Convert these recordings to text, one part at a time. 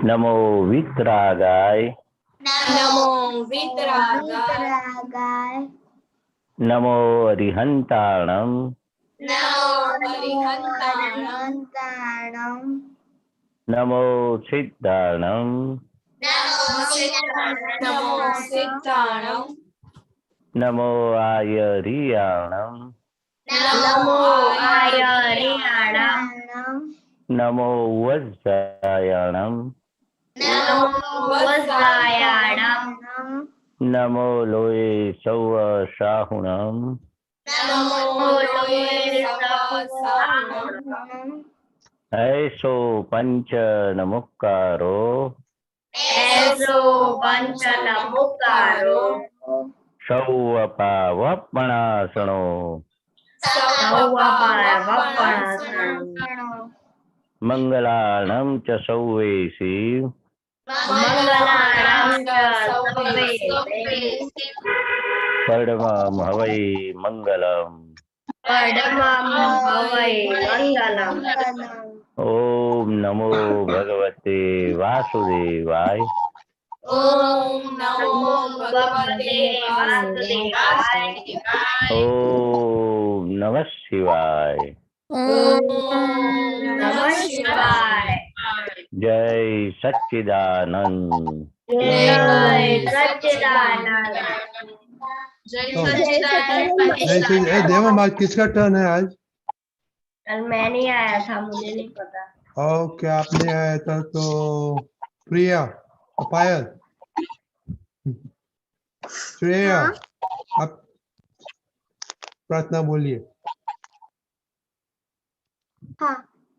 नमो वितरागाय नमो वितरागाय नमो अरिहंताणं नमो अरिहंताणं नमो सिद्धाणं नमो सिद्धाणं नमो आयरियाणं नमो आयरियाणं नमो वज्रायणं नमो वज्रायणं नमो लोये सौवसाहुणं नमो लोये सवसाहुणं ऐसो पंच नमुक्कारो ऐसो पंचनमुक्कारो सौवपावपणासनो सौवपावपणासनो मंगलानं च सौवेशी मंगलानं च सौवेशी परमं हवै मंगलम् परमं हवै मंगलम्। ओम नमो भगवते वासुदेवाय ओम नमो भगवते वासुदेवाय। ओम नमः शिवाय। ओम नमः शिवाय। जय सच्चिदानंद। जय सच्चिदानंद। जय सच्चिदानंद। देवम आज किसका टर्न है आज? कल मैं नहीं आया था, मुझे नहीं पता। ओके, आप नहीं आया था तो प्रिया, पायल, श्रेया, आप प्रार्थना बोलिए। हाँ,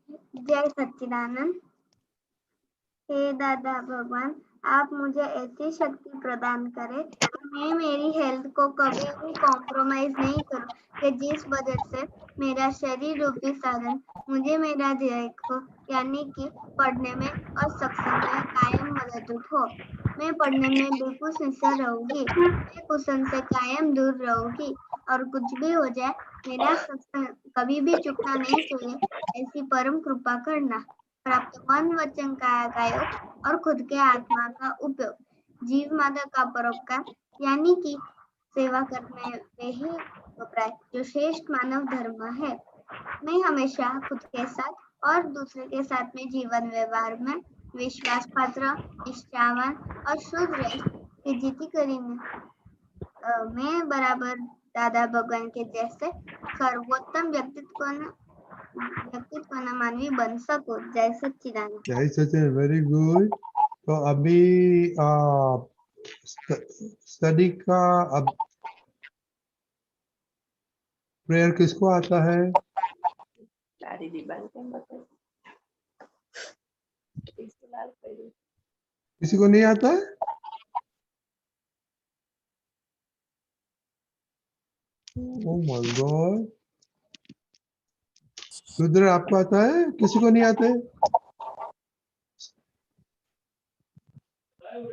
जय सच्चिदानंद। हे दादा भगवान, आप मुझे ऐसी शक्ति प्रदान करें कि मैं मेरी हेल्थ को कभी भी कॉम्प्रोमाइज नहीं करूं, कि जिस वजह से मेरा शरीर रूपी साधन मुझे मेरा ध्येय को यानी कि पढ़ने में और सत्संग में कायम मददरूप हो। मैं पढ़ने में बिल्कुल सिंसियर रहूंगी, मैं कुशन से कायम दूर रहूंगी और कुछ भी हो जाए मेरा सत्संग कभी भी चूकना नहीं चाहिए, ऐसी परम कृपा करना। प्राप्त मन वचन काया और खुद के आत्मा का उपयोग, जीव माता का परोपकार यानी कि सेवा करने में ही वपराय, जो श्रेष्ठ मानव धर्म है। मैं हमेशा खुद के साथ और दूसरे के साथ में जीवन व्यवहार में विश्वास पात्र, निष्ठावान और शुद्ध रह की जीती करीने मैं बराबर दादा भगवान के जैसे सर्वोत्तम व्यक्तित्व मानवी बन सको। जय सच्चिदानंद। जय सचिन, वेरी गुड। तो अभी स्टडी का अब प्रेयर किसको आता है? किसी को नहीं आता है? ओह माय गॉड, रुद्र आपको आता है? किसी को नहीं आता है?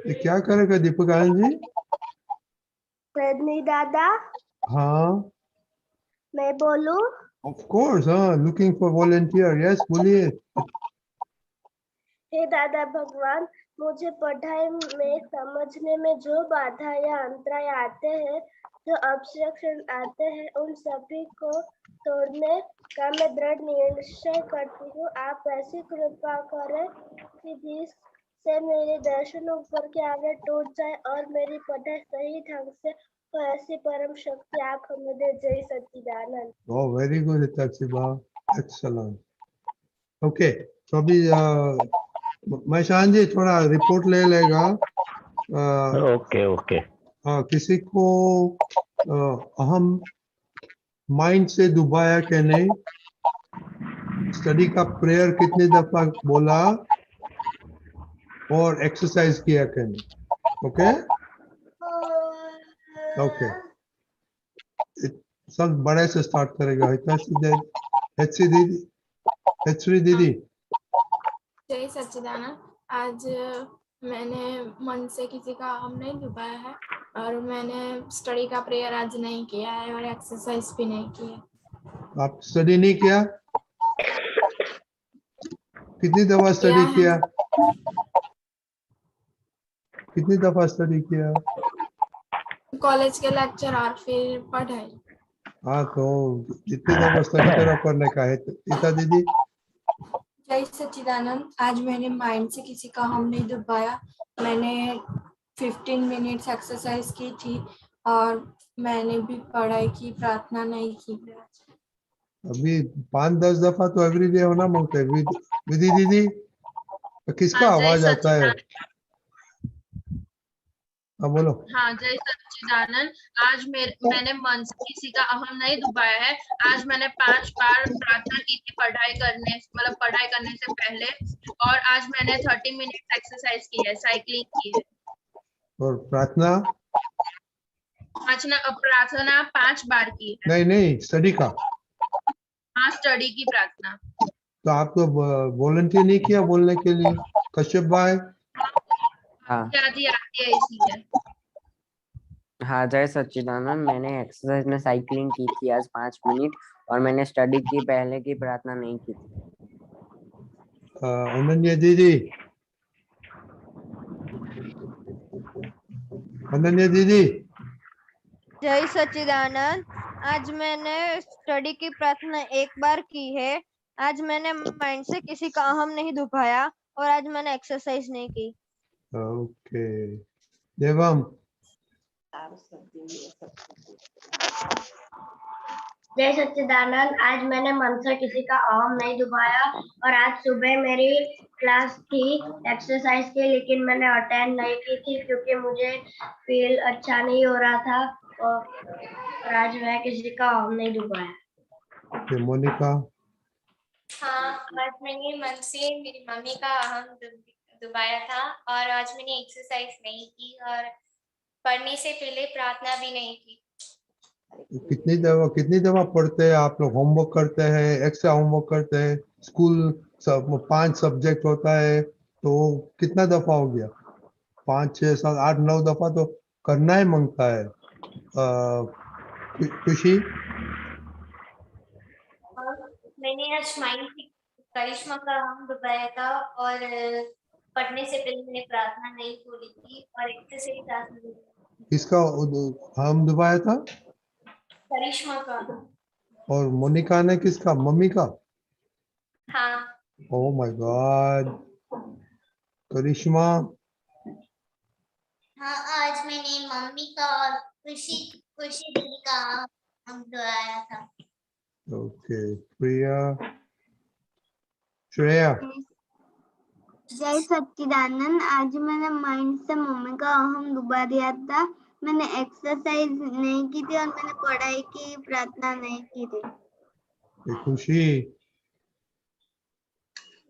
ये क्या करेगा दीपक आनंद जी? रजनी दादा, हाँ, मैं बोलूं? ऑफ कोर्स, हाँ, लुकिंग फॉर वॉलंटियर, यस बोलिए। हे दादा भगवान, मुझे पढ़ाई में समझने में जो बाधा या अंतराय आते हैं, जो ऑब्स्ट्रक्शन आते हैं, उन सभी को तोड़ने का मैं दृढ़ निश्चय करती हूँ। आप ऐसी कृपा करें कि जिससे मेरे दर्शन ऊपर के आगे टूट जाए और मेरी पढ़ाई सही ढंग से हो, ऐसी परम शक्ति आप हमें दे। जय Sachchidanand. Oh very good Hitakshi, excellent. Okay, तो अभी महेशान जी थोड़ा रिपोर्ट ले लेगा। Okay okay. किसी को अहम माइंड से डुबाया कि नहीं, स्टडी का प्रेयर कितनी दफा बोला और एक्सरसाइज किया कि नहीं। ओके ओके, सब बड़े से स्टार्ट करेगा। हिताक्षी दीदी, हेचरी दीदी। जय सच्चिदानंद। आज मैंने मन से किसी का हम नहीं डुबाया है और मैंने स्टडी का प्रेयर आज नहीं किया है और एक्सरसाइज भी नहीं की है। आप स्टडी नहीं किया? कितनी दफा स्टडी किया किया? कितनी दफा स्टडी किया? कॉलेज के लेक्चर और फिर पढ़ाई। हाँ, तो जितनी दफा स्टडी करो करने का है। गीता दीदी? जय सच्चिदानंद, आज मैंने माइंड से किसी का हम नहीं डुबाया। मैंने 15 मिनट्स एक्सरसाइज की थी और मैंने भी पढ़ाई की, प्रार्थना नहीं की। अभी 5-10 दफा तो एवरीडे होना मांगते हैं। विधि दीदी, किसका हाँ, जय आवाज आता है? हाँ, बोलो। हाँ, जय सच्चिदानंद। आज मैंने मन से किसी का अहम नहीं डुबाया है। आज मैंने 5 बार प्रार्थना की थी पढ़ाई करने से पहले, और आज मैंने 30 मिनट एक्सरसाइज की है, साइकिलिंग की है। और प्रार्थना? प्रार्थना 5 बार की है। नहीं, स्टडी का। हाँ, स्टडी की प्रार्थना। तो आप तो वॉलंटियर नहीं किया बोलने के लिए? कश्यप भाई? हाँ आती है इसलिए। हाँ, जय सच्चिदानंद, मैंने एक्सरसाइज में साइकिलिंग की थी आज 5 मिनट, और मैंने स्टडी की पहले की प्रार्थना नहीं की थी। अनन्या दीदी? अनन्या दीदी? जय सच्चिदानंद, आज मैंने स्टडी की प्रार्थना 1 बार की है। आज मैंने माइंड से किसी का अहम नहीं दुभाया और आज मैंने एक्सरसाइज नहीं की। ओके। देवम? जय सच्चिदानंद, आज मैंने मन से किसी का अहम नहीं दुभाया और आज सुबह मेरी क्लास थी एक्सरसाइज की, लेकिन मैंने अटेंड नहीं की थी क्योंकि मुझे फील अच्छा नहीं हो रहा था, और आज मैं किसी का अहम नहीं दुभाया। ओके, मोनिका? हाँ, आज मैंने मन से मेरी मम्मी का अहम दुबाया था और आज मैंने एक्सरसाइज नहीं की और पढ़ने से पहले प्रार्थना भी नहीं की। कितनी दफा पढ़ते हैं आप लोग? होमवर्क करते हैं, एक्स्ट्रा होमवर्क करते हैं? स्कूल 5 सब्जेक्ट होता है, तो कितना दफा हो गया? 5, 6, 7, 8, 9 दफा तो करना ही मांगता है। खुशी? मैंने आज माइंड से करिश्मा का अहम दुबाया था और पढ़ने से पहले मैंने प्रार्थना नहीं बोली थी और एक्सरसाइज आज नहीं की। किसका हम दुबाया था? करिश्मा का। और मोनिका ने किसका? मम्मी का? हाँ। Oh my god. करिश्मा? हाँ, आज मैंने मम्मी का और खुशी दीदी का अहम दुबाया था। ओके। प्रिया? श्रेया? जय सच्चिदानंद, आज मैंने माइंड से मम्मी का अहम डुबा दिया था। मैंने एक्सरसाइज नहीं की थी और मैंने पढ़ाई की, प्रार्थना नहीं की थी।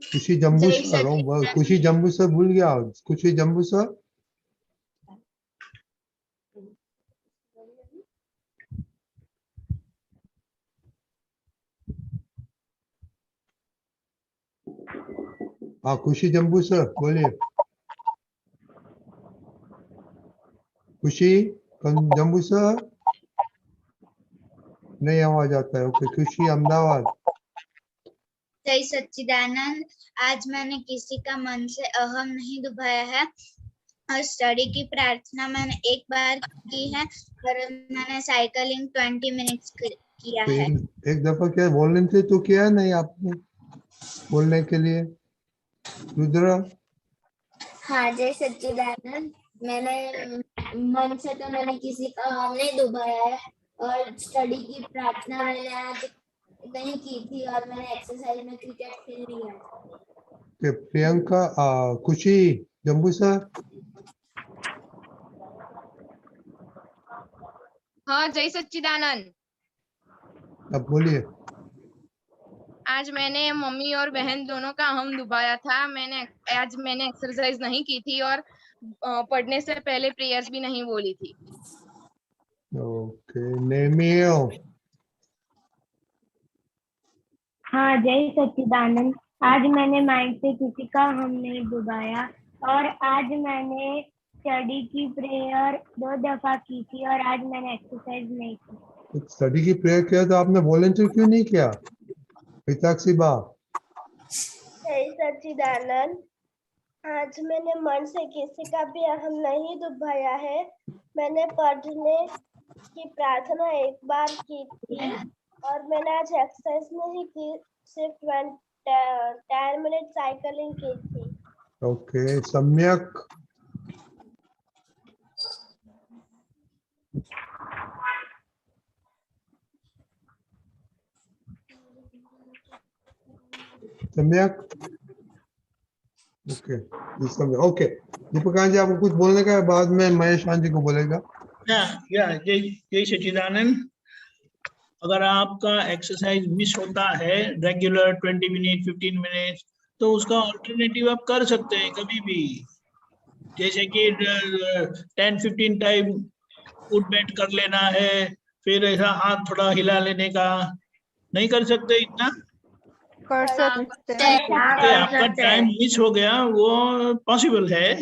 खुशी जम्बू सर, खुशी जम्बू सर भूल गया। खुशी जम्बू सर? हाँ, खुशी जम्बू सर बोलिए। खुशी जम्बू सर? नहीं आवाज आता है। ओके, खुशी अहमदाबाद? जय सच्चिदानंद, आज मैंने किसी का मन से अहम नहीं दुभाया है और स्टडी की प्रार्थना मैंने 1 बार की है और मैंने साइकिलिंग 20 मिनट्स किया है। एक दफा क्या वॉलंटियर तो किया नहीं आपने बोलने के लिए? रुद्रा? हाँ, जय सच्चिदानंद, मैंने मन से तो मैंने किसी का अहम नहीं दुभाया है और स्टडी की प्रार्थना मैंने आज नहीं की थी और मैंने एक्सरसाइज में क्रिकेट खेल लिया। प्रियंका? खुशी जम्बू सर? हाँ, जय सच्चिदानंद, अब बोलिए। आज मैंने मम्मी और बहन दोनों का अहम डुबाया था। आज मैंने एक्सरसाइज नहीं की थी और पढ़ने से पहले प्रेयर्स भी नहीं बोली थी। ओके। नेमियो? हाँ, जय सच्चिदानंद, आज मैंने माइंड से किसी का हम नहीं डुबाया और आज मैंने स्टडी की प्रेयर 2 दफा की थी और आज मैंने एक्सरसाइज नहीं की। स्टडी की प्रेयर किया तो आपने वॉलंटियर क्यों नहीं किया? पिताक्षी बा? जय सच्चिदानंद। आज मैंने मन से किसी का भी अहम नहीं दुभाया है। मैंने पढ़ने की प्रार्थना एक बार की थी और मैंने आज एक्सरसाइज नहीं की, सिर्फ 10 मिनट साइकिलिंग की थी। ओके, सम्यक। सम्यक। Okay, okay. दीपिका जी, आपको कुछ बोलने का है? बाद में महेश जी को बोलेगा। जय जय सच्चिदानंद। अगर आपका एक्सरसाइज मिस होता है रेगुलर 20 मिनट 15 मिनट, तो उसका ऑल्टरनेटिव आप कर सकते हैं कभी भी। जैसे कि 10-15 टाइम उठ बैठ कर लेना है, फिर ऐसा हाथ थोड़ा हिला लेने का। नहीं कर सकते इतना? कर सकते हैं। आपका टाइम मिस हो गया, वो पॉसिबल है,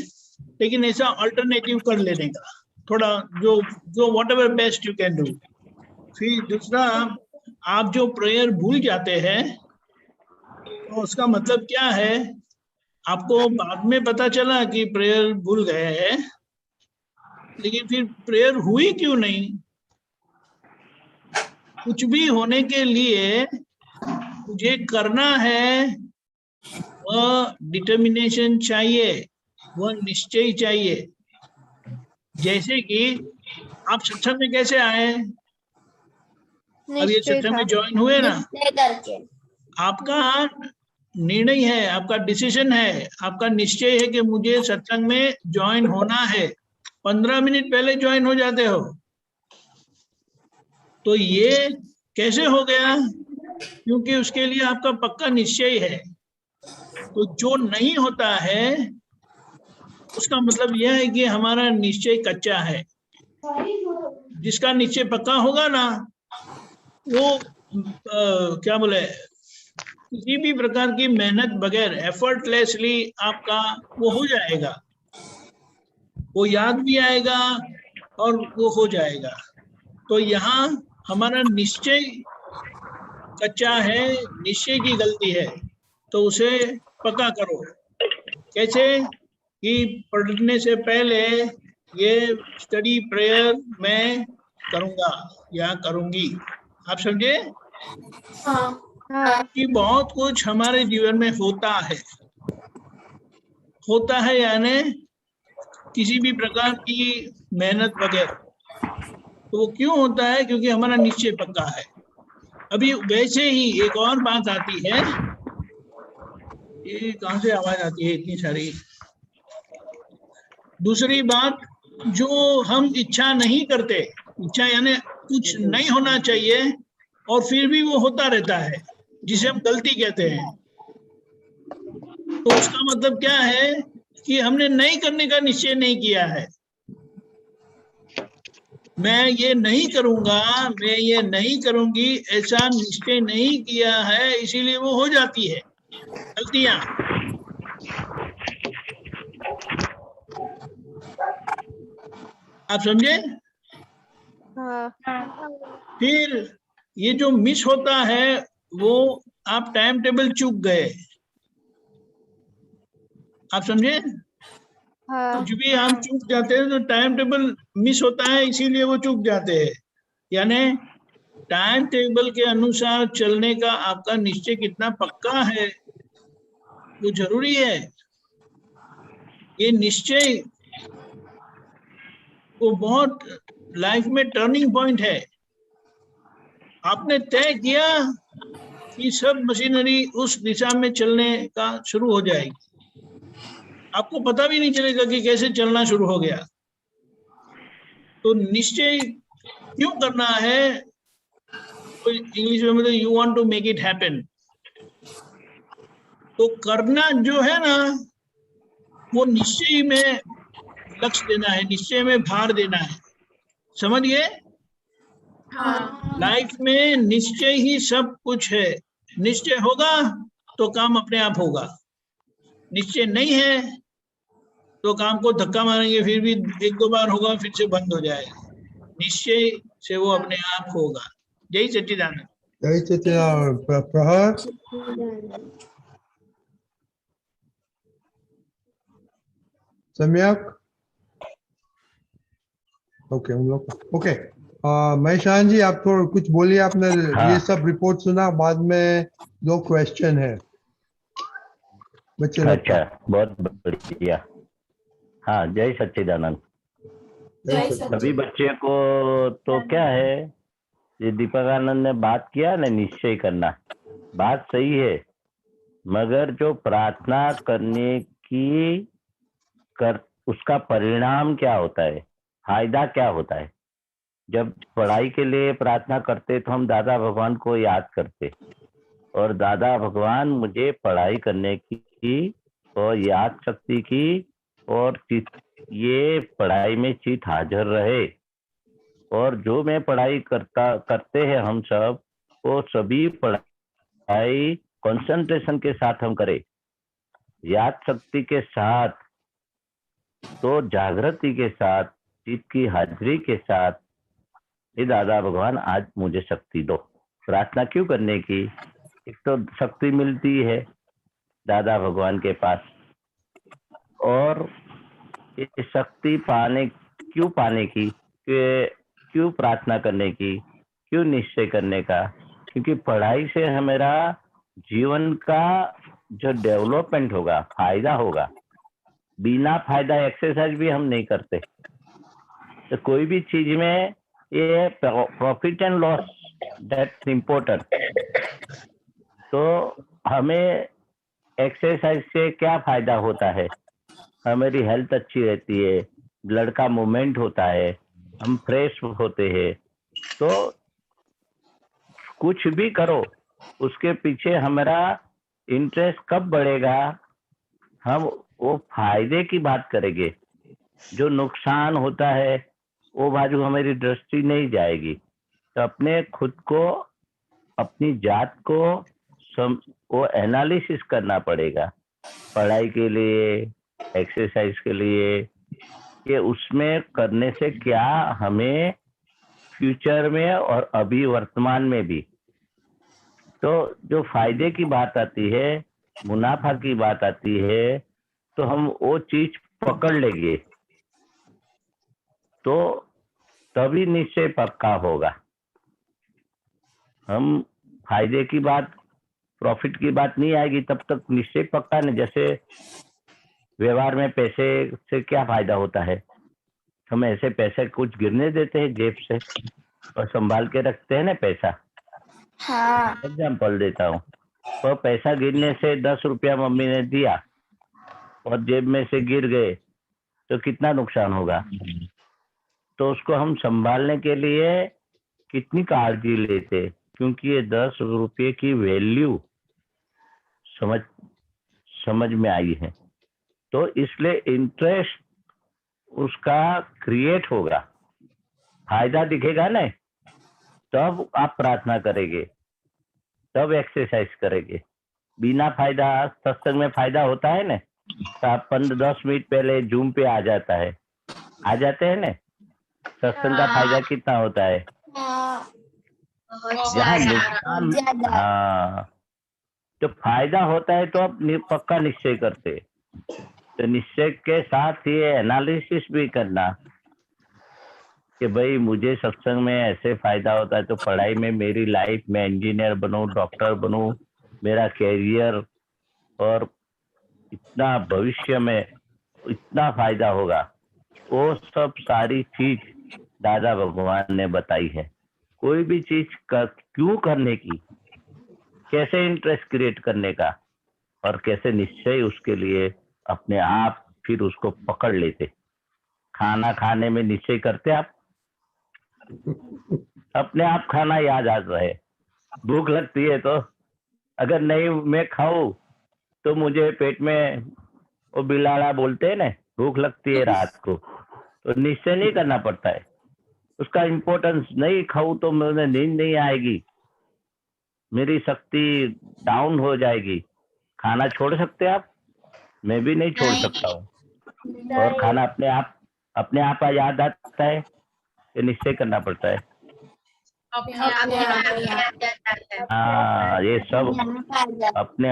लेकिन ऐसा ऑल्टरनेटिव कर लेने का थोड़ा, जो whatever best you can do. फिर दूसरा, आप जो प्रेयर भूल जाते हैं तो उसका मतलब क्या है? आपको बाद में पता चला कि प्रेयर भूल गए हैं, लेकिन फिर प्रेयर हुई क्यों नहीं? कुछ भी होने के लिए मुझे करना है, वह डिटर्मिनेशन चाहिए, वह निश्चय चाहिए। जैसे कि आप सत्संग में कैसे आए? अब ये सत्संग में ज्वाइन हुए ना, आपका निर्णय है, आपका डिसीजन है, आपका निश्चय है कि मुझे सत्संग में ज्वाइन होना है। 15 मिनट पहले ज्वाइन हो जाते हो, तो ये कैसे हो गया? क्योंकि उसके लिए आपका पक्का निश्चय है। तो जो नहीं होता है उसका मतलब यह है कि हमारा निश्चय कच्चा है। जिसका निश्चय पक्का होगा ना, वो क्या बोले, किसी भी प्रकार की मेहनत बगैर एफर्टलेसली आपका वो हो जाएगा, वो याद भी आएगा और वो हो जाएगा। तो यहाँ हमारा निश्चय कच्चा है, निश्चय की गलती है, तो उसे पक्का करो। कैसे? कि पढ़ने से पहले ये स्टडी प्रेयर मैं करूंगा या करूंगी। आप समझे? कि बहुत कुछ हमारे जीवन में होता है यानी किसी भी प्रकार की मेहनत बगैर। तो वो क्यों होता है? क्योंकि हमारा निश्चय पक्का है। अभी वैसे ही एक और बात आती है, ये कहां से आवाज आती है इतनी सारी? दूसरी बात, जो हम इच्छा नहीं करते, इच्छा यानी कुछ नहीं होना चाहिए और फिर भी वो होता रहता है, जिसे हम गलती कहते हैं। तो उसका मतलब क्या है? कि हमने नहीं करने का निश्चय नहीं किया है। मैं ये नहीं करूंगा, मैं ये नहीं करूंगी, ऐसा निश्चय नहीं किया है, इसीलिए वो हो जाती है गलतियां। आप समझे? फिर ये जो मिस होता है, वो आप टाइम टेबल चूक गए। आप समझे? कुछ भी हम चूक जाते हैं तो टाइम टेबल मिस होता है, इसीलिए वो चूक जाते हैं। यानी टाइम टेबल के अनुसार चलने का आपका निश्चय कितना पक्का है, वो जरूरी है। ये निश्चय वो बहुत लाइफ में टर्निंग पॉइंट है। आपने तय किया कि सब मशीनरी उस दिशा में चलने का शुरू हो जाएगी, आपको पता भी नहीं चलेगा कि कैसे चलना शुरू हो गया। तो निश्चय क्यों करना है? तो इंग्लिश में मतलब you want to make it happen. तो करना जो है ना, वो निश्चय में लक्ष्य देना है, निश्चय में भार देना है। समझ गए? लाइफ में निश्चय ही सब कुछ है। निश्चय होगा तो काम अपने आप होगा, निश्चय नहीं है तो काम को धक्का मारेंगे, फिर भी 1-2 बार होगा, फिर से बंद हो जाएगा। निश्चय से वो अपने आप होगा। जय सच्चिदानंद। जय सच्चिदानंद। प्रहर। सम्यक ओके उन लोग ओके। महेशान जी आप थोड़ा कुछ बोलिए, आपने हाँ। ये सब रिपोर्ट सुना, बाद में 2 क्वेश्चन है बच्चे लोग अच्छा, का। बहुत बढ़िया। हाँ, जय सच्चिदानंद। जय सभी सच्चिदानंद। बच्चे को तो क्या है, ये दीपकानंद ने बात किया ना, निश्चय करना, बात सही है, मगर जो प्रार्थना करने की उसका परिणाम क्या होता है, फायदा क्या होता है। जब पढ़ाई के लिए प्रार्थना करते तो हम दादा भगवान को याद करते, और दादा भगवान मुझे पढ़ाई करने की और याद शक्ति की और ये पढ़ाई में चित हाजिर रहे, और जो मैं पढ़ाई करते हैं हम सब, वो सभी पढ़ाई कंसंट्रेशन के साथ हम करें, याद शक्ति के साथ, तो जागृति के साथ, चित की हाजिरी के साथ। ये दादा भगवान आज मुझे शक्ति दो। प्रार्थना क्यों करने की, एक तो शक्ति मिलती है दादा भगवान के पास, और ये शक्ति पाने की क्यों प्रार्थना करने की, क्यों निश्चय करने का, क्योंकि पढ़ाई से हमारा जीवन का जो डेवलपमेंट होगा, फायदा होगा। बिना फायदा एक्सरसाइज भी हम नहीं करते, तो कोई भी चीज में ये profit and loss that's important. तो हमें एक्सरसाइज से क्या फायदा होता है, हमारी हेल्थ अच्छी रहती है, ब्लड का मूवमेंट होता है, हम फ्रेश होते हैं। तो कुछ भी करो, उसके पीछे हमारा इंटरेस्ट कब बढ़ेगा, हम वो फायदे की बात करेंगे, जो नुकसान होता है वो बाजू हमारी दृष्टि नहीं जाएगी। तो अपने खुद को, अपनी जात को वो एनालिसिस करना पड़ेगा, पढ़ाई के लिए, एक्सरसाइज के लिए, कि उसमें करने से क्या हमें फ्यूचर में और अभी वर्तमान में भी, तो जो फायदे की बात आती है, मुनाफा की बात आती है, तो हम वो चीज पकड़ लेंगे, तो तभी निश्चय पक्का होगा। हम फायदे की बात, प्रॉफिट की बात नहीं आएगी तब तक निश्चय पक्का नहीं। जैसे व्यवहार में पैसे से क्या फायदा होता है, हम ऐसे पैसे कुछ गिरने देते हैं जेब से और संभाल के रखते हैं ना पैसा। हाँ। एग्जाम्पल देता हूँ, तो पैसा गिरने से 10 रुपया मम्मी ने दिया और जेब में से गिर गए तो कितना नुकसान होगा। तो उसको हम संभालने के लिए कितनी काळजी लेते, क्योंकि ये 10 रुपये की वैल्यू समझ में आई है, तो इसलिए इंटरेस्ट उसका क्रिएट होगा, फायदा दिखेगा ना, तब आप प्रार्थना करेंगे, तब एक्सरसाइज करेंगे। बिना फायदा, सत्संग में फायदा होता है ना, तो आप 15-10 मिनट पहले जूम पे आ जाते हैं ना, सत्संग का फायदा कितना होता है, जहाँ नुकसान, हाँ, तो फायदा होता है तो आप पक्का निश्चय करते। तो निश्चय के साथ ये एनालिसिस भी करना कि भाई मुझे सत्संग में ऐसे फायदा होता है, तो पढ़ाई में, मेरी लाइफ में इंजीनियर बनूं, डॉक्टर बनूं, मेरा कैरियर और इतना भविष्य में इतना फायदा होगा, वो सब सारी चीज दादा भगवान ने बताई है। कोई भी चीज क्यों करने की, कैसे इंटरेस्ट क्रिएट करने का, और कैसे निश्चय उसके लिए अपने आप फिर उसको पकड़ लेते। खाना खाने में निश्चय करते आप, अपने आप खाना याद आ रहे, भूख लगती है तो अगर नहीं मैं खाऊं तो मुझे पेट में वो बिलाड़ा बोलते हैं ना, भूख लगती है रात को, तो निश्चय नहीं करना पड़ता है उसका इम्पोर्टेंस। नहीं खाऊं तो मुझे नींद नहीं आएगी, मेरी शक्ति डाउन हो जाएगी। खाना छोड़ सकते आप, मैं भी नहीं छोड़ सकता हूँ, और खाना अपने आप याद आता है, ये निश्चय करना पड़ता है। हाँ, ये सब अपने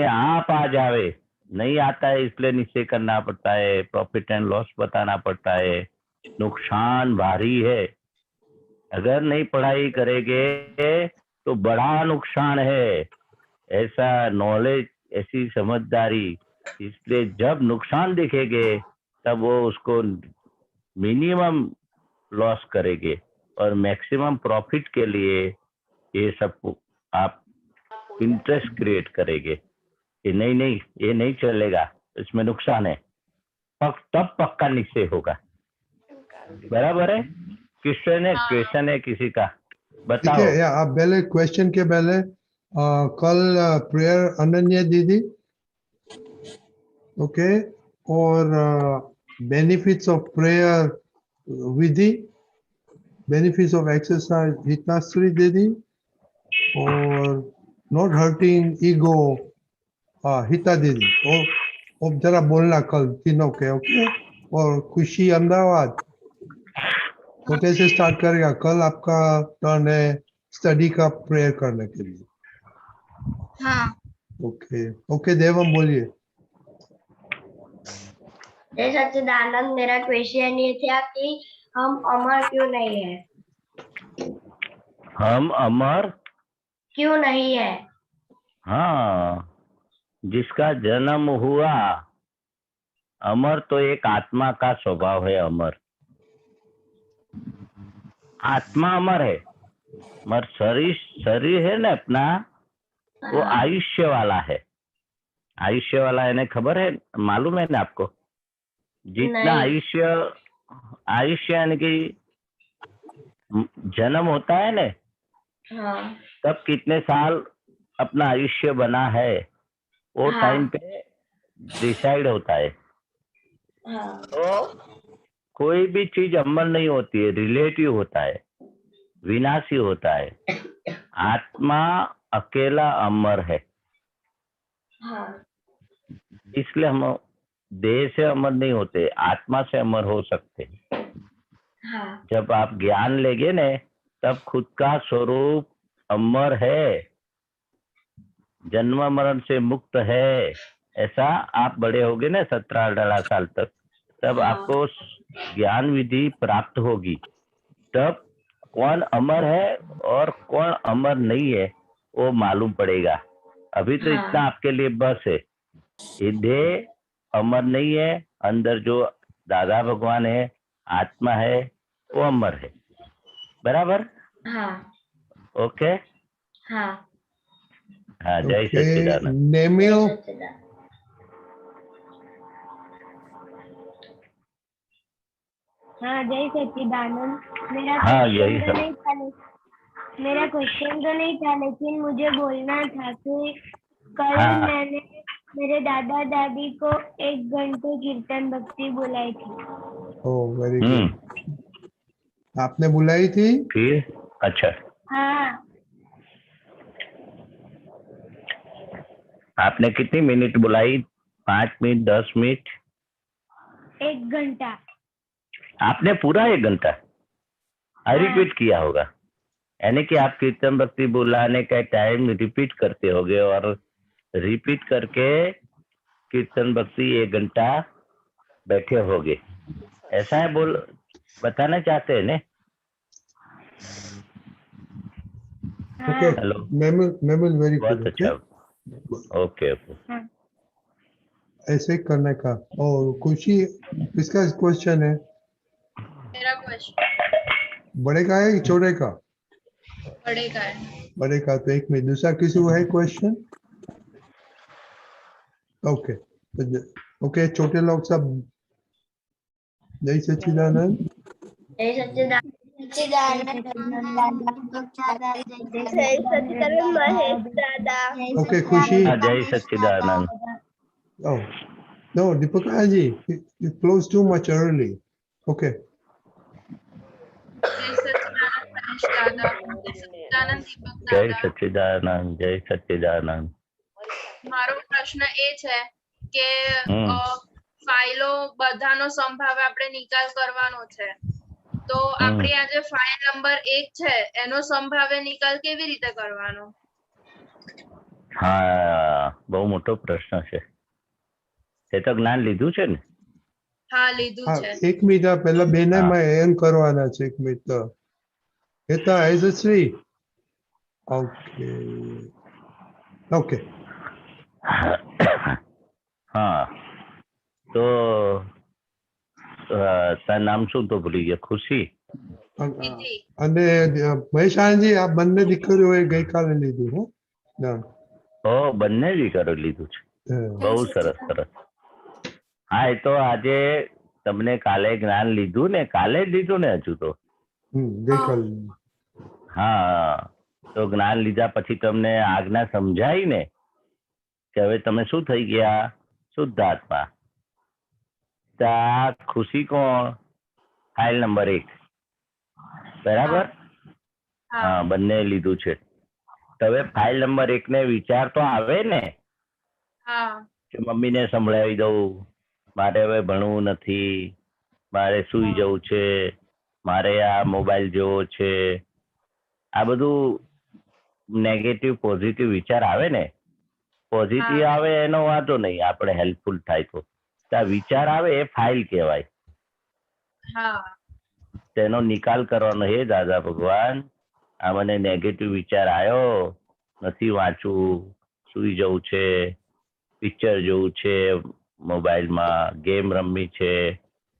आप आ जावे, नहीं आता है इसलिए निश्चय करना पड़ता है, प्रॉफिट एंड लॉस बताना पड़ता है, नुकसान भारी है, अगर नहीं पढ़ाई करेंगे तो बड़ा नुकसान है, ऐसा नॉलेज, ऐसी समझदारी। इसलिए जब नुकसान दिखेंगे तब वो उसको मिनिमम लॉस करेंगे और मैक्सिमम प्रॉफिट के लिए ये सब आप इंटरेस्ट क्रिएट करेंगे कि नहीं नहीं ये नहीं चलेगा, इसमें नुकसान है, तब पक्का निश्चय होगा। बराबर है? क्वेश्चन है किसी का, ठीक बताओ। है, आप पहले क्वेश्चन के पहले कल प्रेयर अनन्या दीदी, ओके, और बेनिफिट्स ऑफ प्रेयर विधि, बेनिफिट्स ऑफ एक्सरसाइज हिताश्री दीदी, और नॉट हर्टिंग ईगो हिता दीदी, और जरा बोलना कल तीनों के, ओके। और खुशी अहमदाबाद, वो कैसे स्टार्ट करेगा? कल आपका टर्न है स्टडी का प्रेयर करने के लिए। हाँ। ओके ओके, देवम बोलिए। जय सच्चिदानंद, मेरा क्वेश्चन ये था कि हम अमर क्यों नहीं है? हम अमर क्यों नहीं है? हाँ, जिसका जन्म हुआ, अमर तो एक आत्मा का स्वभाव है, अमर आत्मा अमर है, मगर शरीर है ना अपना, वो आयुष्य वाला है। आयुष्य वाला है ना, खबर है, मालूम है ना आपको? जितना आयुष्य यानी कि जन्म होता है ना, हाँ। तब कितने साल अपना आयुष्य बना है वो टाइम पे डिसाइड होता है। तो कोई भी चीज अमर नहीं होती है, रिलेटिव होता है, विनाशी होता है। आत्मा अकेला अमर है। इसलिए हम देह से अमर नहीं होते, आत्मा से अमर हो सकते। जब आप ज्ञान लेंगे न, तब खुद का स्वरूप अमर है, जन्म मरण से मुक्त है, ऐसा आप बड़े होगे ना 17-18 साल तक, तब आपको ज्ञान विधि प्राप्त होगी। तब कौन अमर है और कौन अमर नहीं है वो मालूम पड़ेगा। अभी तो इतना आपके लिए बस है, ये देह अमर नहीं है, अंदर जो दादा भगवान है, आत्मा है, वो अमर है। बराबर? ओके। हाँ, जय सच्चिदानंद। नेमिल, हाँ जय सच्चिदानंद। मेरा क्वेश्चन तो नहीं था, लेकिन मुझे बोलना था कि कल मैंने मेरे दादा दादी को 1 घंटे कीर्तन भक्ति बुलाई थी। ओह वेरी गुड। आपने बुलाई थी? फिर अच्छा, हाँ। आपने कितनी मिनट बुलाई? 5 मिनट, 10 मिनट? 1 घंटा। आपने पूरा 1 घंटा रिपीट किया होगा, यानी कि आप कीर्तन भक्ति बुलाने का टाइम रिपीट करते होगे और रिपीट करके कीर्तन भक्ति 1 घंटा बैठे होगे, ऐसा है बताना चाहते हैं ने? हेलो, मेमोरी वेरी बहुत अच्छा, ओके ओके। ऐसे करने का। और खुशी, किसका क्वेश्चन है? मेरा क्वेश्चन बड़े का है कि छोटे का? बड़े का है। बड़े का। तो 1 मिनट, दूसरा किसी को है क्वेश्चन? ओके ओके, छोटे लोग सब। जय सच्चिदानंद। जय सच्चिदानंद। ओके खुशी। जय सच्चिदानंद। Oh no, Deepakaji, you closed too much early. Okay. जय सच्चिदानंद मनीष दादा, जय सच्चिदानंद दीपक जय दादा। सच्चिदानंद, जय सच्चिदानंद। મારો પ્રશ્ન એ છે કે ફાઇલો બધાનો સંભાવે આપણે નિકાલ કરવાનો છે, તો આપણી આ જે ફાઇલ નંબર 1 છે એનો સંભાવે નિકાલ કેવી રીતે કરવાનો? હા, બહુ મોટો પ્રશ્ન છે. તે તો જ્ઞાન લીધું છે ને? હા લીધું હા છે. એક મિનિટ આ પહેલા બેને હા. માં એમ કરવાના છે એક મિનિટ તો એ તો શ્રી ઓકે ઓકે હા તો તારું નામ શું તો ભૂલી ગયા? ખુશી? વિધિ. અને મહેશાનજી આ બંને દીકરીઓએ ગઈકાલે લીધું હો નામ ઓ બંને દીકરો લીધું છે. બહુ સરસ સરસ. હા એ તો આજે તમને કાલે જ્ઞાન લીધું ને? કાલે જ લીધું ને હજુ તો? ગઈકાલે હા તો જ્ઞાન લીધા પછી તમને આજ્ઞા સમજાય ને કે હવે તમે શું થઈ ગયા? શુદ્ધ આત્મા. ત્યાં ખુશી કોણ? ફાઇલ નંબર 1 બરાબર. હા બંને લીધું છે. તો હવે ફાઇલ નંબર 1 ને વિચાર તો આવે ને હા કે મમ્મીને સંભળાવી દઉં, મારે હવે ભણવું નથી, મારે સૂઈ જવું છે, મારે આ મોબાઈલ જોવો છે. આ બધું નેગેટિવ પોઝિટિવ વિચાર આવે ને. પોઝિટિવ આવે એનો વાંધો નહીં, આપણે હેલ્પફુલ થાય તો. આ વિચાર આવે એ ફાઇલ કહેવાય. હા તેનો નિકાલ કરવાનો. હે દાદા ભગવાન, આ મને નેગેટિવ વિચાર આવ્યો, નથી વાંચવું, સૂઈ જવું છે, પિક્ચર જોવું છે, મોબાઈલમાં ગેમ રમવી છે,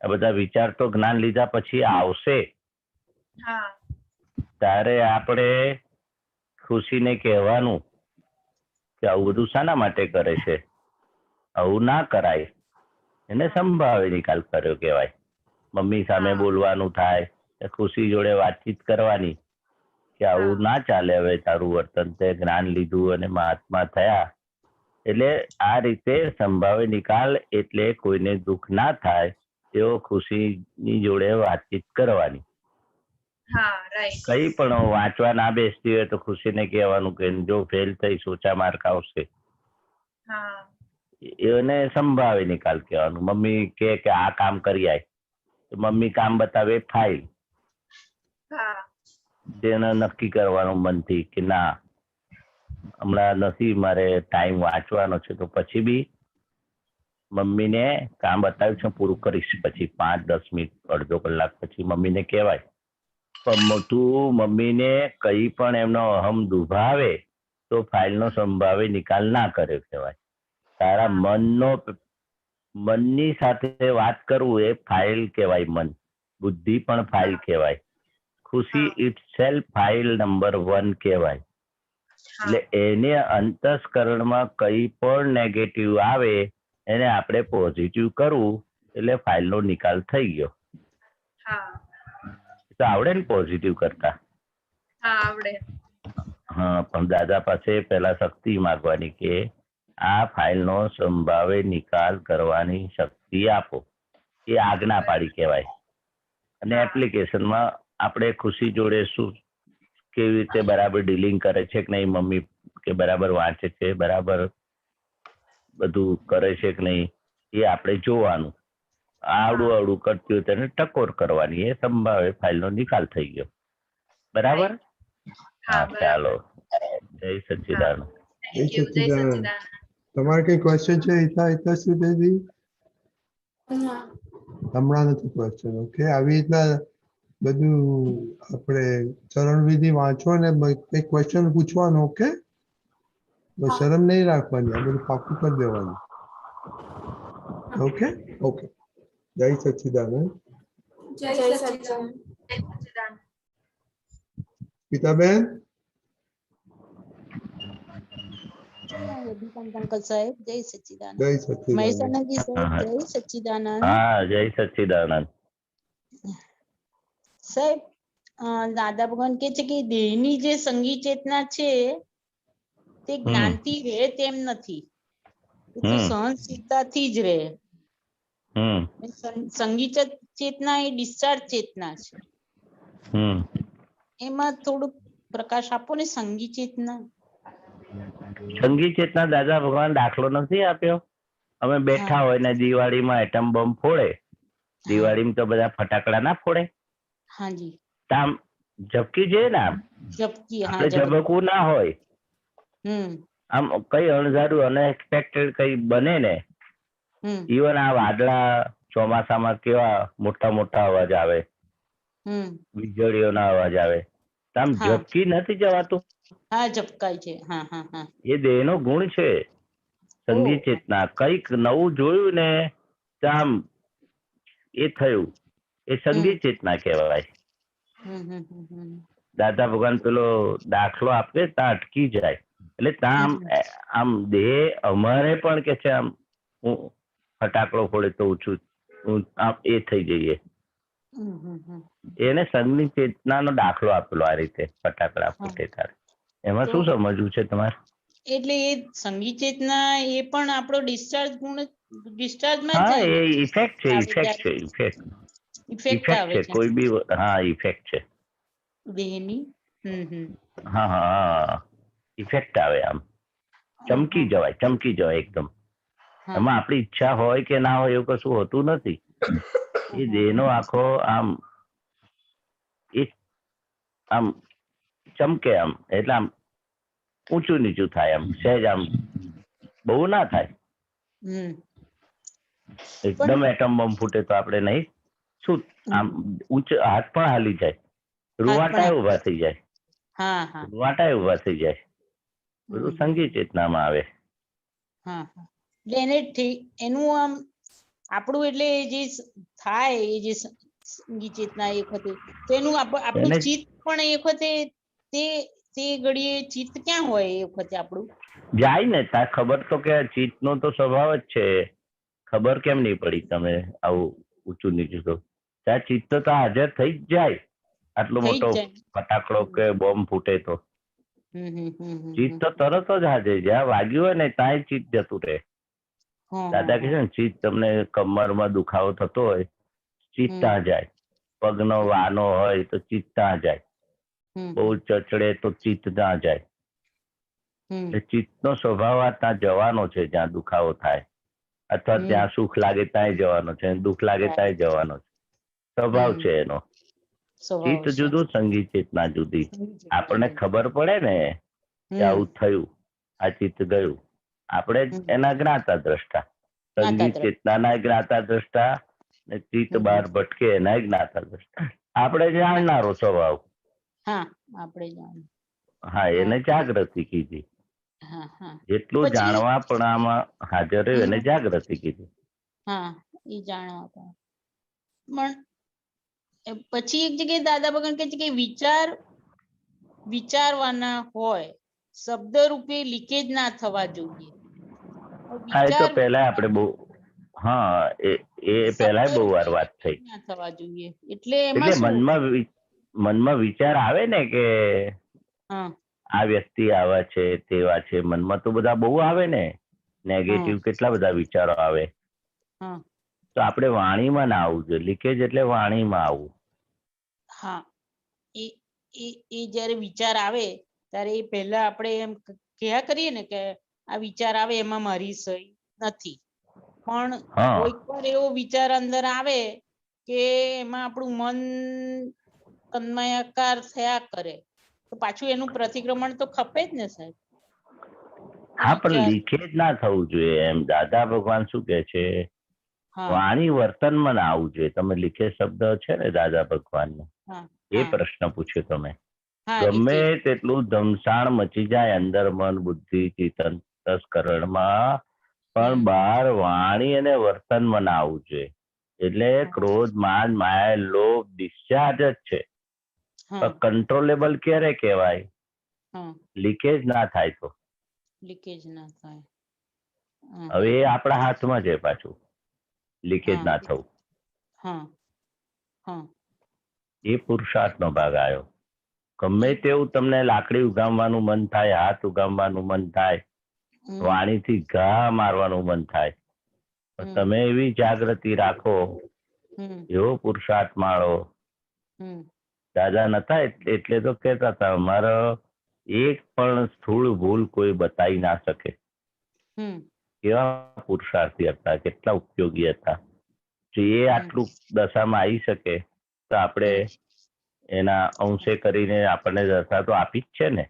આ બધા વિચાર તો જ્ઞાન લીધા પછી આવશે. હા ત્યારે આપણે ખુશીને કહેવાનું કે આવું બધું શાના માટે કરે છે, આવું ના કરાય. એને સંભાવે નિકાલ કર્યો કહેવાય. મમ્મી સામે બોલવાનું થાય, ખુશી જોડે વાતચીત કરવાની કે આવું ના ચાલે, હવે તારું વર્તન તે જ્ઞાન લીધું અને મહાત્મા થયા એટલે આ રીતે સંભાવે નિકાલ. એટલે કોઈને દુઃખ ના થાય તેઓ ખુશીની જોડે વાતચીત કરવાની. હા રાઈટ. કઈ પણ વાંચવા ના બેસતી હોય તો ખુશીને કહેવાનું કે જો ફેલ થઈ સોચા માર્ક આવશે. હા એને સંભાવે નિકાલ કહેવાનું. મમ્મી કે આ કામ કરી આય તો મમ્મી કામ બતાવે ફાઇલ. હા તેને નક્કી કરવાનું મનથી કે ના હમણાં નથી, મારે ટાઈમ વાંચવાનો છે. તો પછી બી મમ્મીને કામ બતાવ્યું છે પૂરું કરીશ, પછી 5-10 મિનિટ અડધો કલાક પછી મમ્મીને કહેવાય. પણ તું મમ્મીને કઈ પણ એમનો અહમ દુભાવે તો ફાઇલનો સંભાવે નિકાલ ના કર્યો કહેવાય. તારા મનની સાથે વાત કરવું એ ફાઇલ કહેવાય. મન બુદ્ધિ પણ ફાઇલ કહેવાય. ખુશી ઇટસેલ્ફ ફાઇલ નંબર 1 કહેવાય. એટલે એને અંતસ્કરણમાં કઈ પણ નેગેટિવ આવે એને આપણે પોઝિટિવ કરવું એટલે ફાઇલનો નિકાલ થઈ ગયો. તો આવડે ને પોઝિટિવ કરતા? હા આવડે. હા પણ દાદા પાસે પહેલા શક્તિ માંગવાની કે આ ફાઇલનો સંભાવે નિકાલ કરવાની શક્તિ આપો. એ આજ્ઞા પાડી કહેવાય. અને એપ્લિકેશનમાં આપણે ખુશી જોડે શું કેવી રીતે બરાબર ડીલિંગ કરે છે કે નહીં, મમ્મી કે બરાબર વાંચે છે, બરાબર બધું કરે છે કે નહીં, એ આપણે જોવાનું. આવડું આવડું કરતી હોય તેને ટકોર કરવાની. એ સંભાવે ફાઇલનો નિકાલ થઈ ગયો. બરાબર? હા ચાલો. જય સચ્ચિદાનંદ. તમારે કઈ ક્વેશ્ચન છે હિતાશ્રી બેબી? હમણાં નથી ક્વેશ્ચન. ઓકે, આવી રીતના બધું આપણે ચરણ વિધિ વાંચો ને કઈ ક્વેશ્ચન પૂછવાનું. ઓકે, શરમ નહીં રાખવાની, આ બધું પાકું કરી દેવાનું. Okay okay. જય સચ્ચિદાનંદ. જય સચ્ચિદાનંદ. પિતાબેન અંકલ સાહેબ જય સચ્ચિદાનંદ. જય સચ્ચિદાનંદ. મહેશાનંદજી સાહેબ જય સચ્ચિદાનંદ. હા જય સચ્ચિદાનંદ. સાહેબ દાદા ભગવાન કે છે કે દેહની જે સંગી ચેતના છે તે જ્ઞાનથી રહે તેમ નથી, તો સહનશીલતાથી જ રહે. સંગી ચેતના એ ડિસ્ચાર્જ ચેતના છે. એમાં થોડુંક પ્રકાશ આપો ને. સંગી ચેતના દાદા ભગવાન દાખલો નથી આપ્યો. અમે બેઠા હોય ને દિવાળીમાં એટમ બોમ્બ ફોડે. દિવાળીમાં તો બધા ફટાકડા ના ફોડે. હાજી. આમ ઝબકી જોઈએ ને, આમ આપણે ઝબકવું ના હોય. આમ કઈ અણધાર્યું અનએક્સપેક્ટેડ કઈ બને ને હમ ઇવન આ વાદળા ચોમાસામાં કેવા મોટા મોટા અવાજ આવે, હમ વીજળીઓના અવાજ આવે, તો આમ હા ઝબકી નથી જવાતું. હા ઝપકાય છે. હા હા હા એ દેહનો ગુણ છે. ઓ સંગીત ચેતના કંઈક નવું જોયું ને તો આમ એ થયું, એ હમ સંગીત ચેતના કહેવાય. હમ હમ હમ હમ દાદા ભગવાન પેલો દાખલો આપે ત્યાં અટકી જાય. એટલે ત્યાં હમ આમ દેહ અમારે પણ કે છે આમ હું ફટાકડો ફોડે તો આમ એ થઈ જઈએ. હમ હમ હમ. એને સંગીત ચેતનાનો દાખલો આપેલો આ રીતે ફટાકડા હા ફૂટે ત્યારે. એમાં તો શું સમજવું છે તમારે? એટલે એ સંગીત ચેતના એ પણ આપણો ડિસ્ચાર્જમાં જ હા, જાય એ ને ઇફેક્ટ છે, આવે ઇફેક્ટ ત્યારે છે, ઇફેક્ટ ઇફેક્ટ ઇફેક્ટ આવે છે. છે કોઈ બી હા ઇફેક્ટ છે. દેહની. હમ હમ હા હા ઇફેક્ટ આવે, આમ ચમકી જવાય, ચમકી જવાય એકદમ. હા એમાં આપણી ઈચ્છા હોય કે ના હોય એવું કશું હોતું નથી. એ દેહનો આખો આમ એ આમ ચમકે આમ, એટલે આમ ઊંચું નીચું થાય, આમ સહેજ આમ બહુ ના થાય. હમ એકદમ એટમ બોમ્બ ફૂટે તો આપણે નહીં શું આમ હાથ પણ હાલી જાય, હાથ પણ રૂવાટા ઉભા થઈ જાય, હા હા રૂવાટા ઉભા થઈ જાય. બધું સંગીત ચેતનામાં આવે. હા હા એટલે એને એનું આમ આપણું એટલે જે થાય એ જે સંગીત ચેતના એ વખતે તો એનું આપણું એને ચિત્ત પણ એ વખતે તે તે ઘડીએ ચિત્ત ક્યાં હોય એ વખતે આપણું જાય ને તાર ખબર તો કે ચિત્તનો તો સ્વભાવ જ છે. ખબર કેમ નહીં પડી તમે આવું ઊંચું નીચું તો? ત્યાં ચિત્ત તો હાજર થઈ જ જાય. આટલો થઈ મોટો જ જાય. ફટાકડો કે બોમ્બ ફૂટે તો ચિત્ત તો હમ તરત જ હાજર. જ્યાં વાગ્યું હોય ને ત્યાં ચિત્ત જતું રહે. દાદા કહે છે ને ચિત્ત તમને કમરમાં દુખાવો થતો હોય, ચિત્ત ત્યાં જાય. પગનો વાનો હોય તો ચિત્ત ત્યાં જાય. બહુ ચચડે તો ચિત્ત ત્યાં જાય. એ ચિત્તનો સ્વભાવ આ ત્યાં જવાનો છે. જ્યાં દુખાવો થાય અથવા જ્યાં સુખ લાગે ત્યાં જવાનો છે, દુઃખ લાગે ત્યાં જવાનો છે. સ્વભાવ છે એનો. સ્વભાવ ચિત્ત છે. જુદું, સંગીત ચેતના જુદી. સંગીત ચેતના આપણને જુદી. ખબર પડે ને કે આવું થયું, આ ચિત્ત ગયું, આપણે એના જ્ઞાતા દ્રષ્ટા. સંગીત ચેતનાના જ્ઞાતા દ્રષ્ટા ને ચિત્ત બહાર ભટકે એના જ્ઞાતા દ્રષ્ટા. આપણે જાણનારો સ્વભાવ. હા આપણે જાણ. હા, એને જાગૃતિ કીધી. હા હા જેટલું પછી જાણવા પણ આમાં હાજર રહ્યું એને જાગૃતિ કીધી. હા એ જાણવા પણ પછી એક જગ્યાએ દાદા ભગવાન કહે છે કે વિચારવાના હોય, શબ્દ રૂપે લીકેજ ના થવા જોઈએ. હા, એ તો વિચાર પહેલા આપણે બહુ હા એ શબ્દ પહેલા બહુ વાર રૂપે વાત થઈ. લીકેજ ના થવા જોઈએ. એટલે એટલે એમાં શું? મનમાં વિચાર આવે ને કે હા આ વ્યક્તિ આવા છે, તેવા છે, મનમાં તો બધા બહુ આવે ને. નેગેટિવ કેટલા બધા વિચારો આવે. હા તો આપણે વાણીમાં ના આવવું જોઈએ. લીકેજ એટલે વાણીમાં આવવું. હા એ એ એ જ્યારે વિચાર આવે ત્યારે એ પહેલા આપણે એમ કહ્યા કરીએ ને કે આ વિચાર આવે એમાં મારી સહી નથી. પણ હા કોઈક વાર એવો વિચાર અંદર આવે કે એમાં આપણું મન તન્મયાકાર થયા કરે તો પાછું એનું પ્રતિક્રમણ તો ખપે જ ને સાહેબ. હા, પણ વિચાર લીકેજ ના થવું જોઈએ. એમ દાદા ભગવાન શું કે છે, હા વાણી વર્તનમાં ના આવવું જોઈએ. તમે લીકેજ શબ્દ છે ને દાદા ભગવાન હા એ હા પ્રશ્ન પૂછ્યો તમે. હા ગમે લીકેજ તેટલું ધમસાણ મચી જાય અંદર મન બુદ્ધિ ચિત્ત અંતસ્કરણમાં, પણ બહાર વાણી અને વર્તનમાં ના આવવું જોઈએ. એટલે ક્રોધ માન માયા લોભ ડિસ્ચાર્જ જ છે. હા કંટ્રોલેબલ ક્યારે કહેવાય? હા લીકેજ ના થાય તો. લીકેજ ના થાય. હવે એ આપણા હાથમાં છે. પાછું લીકેજ હા ના થવું હા હા એ પુરુષાર્થનો ભાગ આવ્યો. ગમે તેવું તમને લાકડી ઉગામવાનું મન થાય, હાથ ઉગામવાનું મન થાય, વાણીથી ઘા મારવાનું મન થાય, તમે એવી જાગૃતિ રાખો, એવો પુરુષાર્થ માળો. દાદા નતા એટલે તો કેતા હતા અમારો એક પણ સ્થૂળ ભૂલ કોઈ બતાવી ના શકે. કેવા પુરુષાર્થી હતા, કેટલા ઉપયોગી હતા. જો એ આટલું દશામાં આવી શકે તો આપણે એના અંશે કરીને આપણને દશા તો આપી જ છે ને.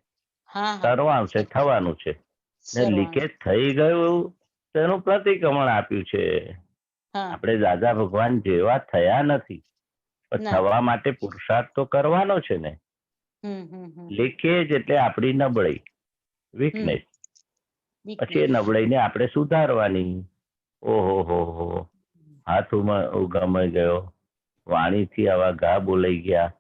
હા હા સર્વાંશે થવાનું છે ને. લીકેજ થઈ ગયું તેનું પ્રતિક્રમણ આપ્યું છે. હા આપણે દાદા ભગવાન જેવા થયા નથી, પણ ના. થવા માટે પુરુષાર્થ તો કરવાનો છે ને. લીકેજ એટલે આપણી નબળાઈ, વીકનેસ. પછી એ નબળાઈને આપણે સુધારવાની. ઓહો હો, હાથ ઉગમાઈ ગયો, વાણીથી આવા ઘા બોલાઈ ગયા,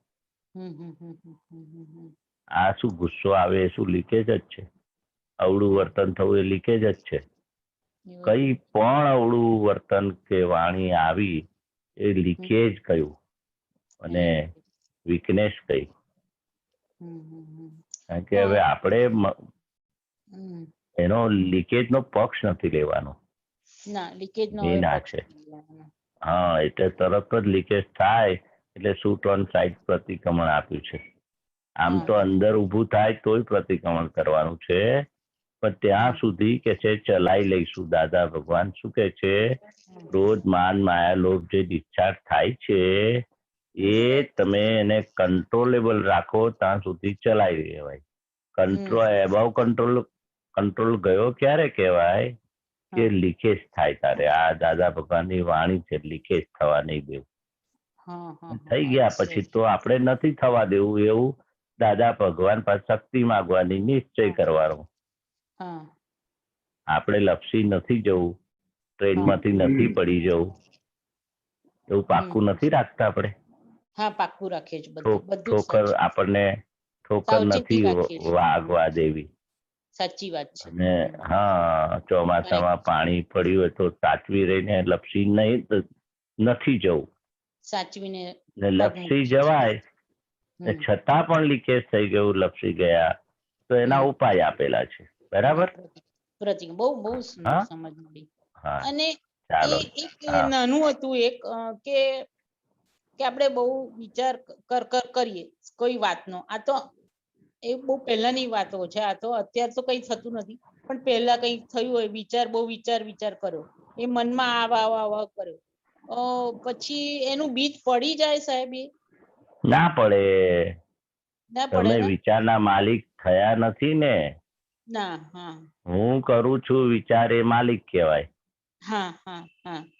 આ શું ગુસ્સો આવે, એ શું લીકેજ જ છે. અવળું વર્તન થવું એ લીકેજ જ છે. કઈ પણ અવળું વર્તન કે વાણી આવી એ લીકેજ કયું અને વીકનેસ કઈ. કારણ કે હવે આપણે એનો લીકેજ નો પક્ષ નથી લેવાનો. ના લીકેજ નો એ ના છે. હા, એટલે તરત જ લીકેજ થાય એટલે શૂટ ઓન સાઇડ પ્રતિક્રમણ આપ્યું છે. આમ તો અંદર ઊભું થાય તોય પ્રતિક્રમણ કરવાનું છે, પણ ત્યાં સુધી કે છે ચલાઈ લઈશું. દાદા ભગવાન શું કે છે, ક્રોધ માન માયા લોભ જે ડિસ્ચાર્જ થાય છે એ તમે એને કંટ્રોલેબલ રાખો ત્યાં સુધી ચલાવી લેવાય. કંટ્રોલ એબાઉ કંટ્રોલ ગયો ક્યારે કહેવાય કે લીકેજ થાય ત્યારે. આ દાદા ભગવાનની વાણી છે, લીકેજ થવા નહીં દેવું. થઈ ગયા પછી તો આપણે નથી થવા દેવું. એવું દાદા ભગવાન પાસે શક્તિ માંગવાની, નિશ્ચય કરવાનો. આપણે લપસી નથી જવું, ટ્રેનમાંથી નથી પડી જવું, એવું પાક્કું નથી રાખતા આપણે. હા પાક્કું રાખીએ છીએ બધું. ઠોકર આપણને ઠોકર નથી વાગવા દેવી. સાચી વાત છે. અને હા, ચોમાસામાં પાણી પડ્યું હોય તો સાચવી રહીને લપસી નથી જવું. સાચવીને લપસી જવાય છતાં પણ લીકેજ થઈ ગયું, લપસી ગયા, તો એના ઉપાય આપેલા છે. બરાબર. પ્રતિક બહુ સમજ મળી. અને એક નાનું હતું એક કે આપણે બહુ વિચાર કરીએ કોઈ વાતનો. આ તો એ બહુ પહેલાની વાતો છે. આ તો અત્યારે તો કઈ થતું નથી, પણ પહેલા કઈ થયું હોય, બહુ વિચાર કર્યો, એ મનમાં આવા કર્યો, પછી એનું બીજ પડી જાય સાહેબ? ના પડે. ના પડે. તમે વિચારના માલિક થયા નથી ને. ના. હા, હું કરું છું વિચાર, એ માલિક કહેવાય.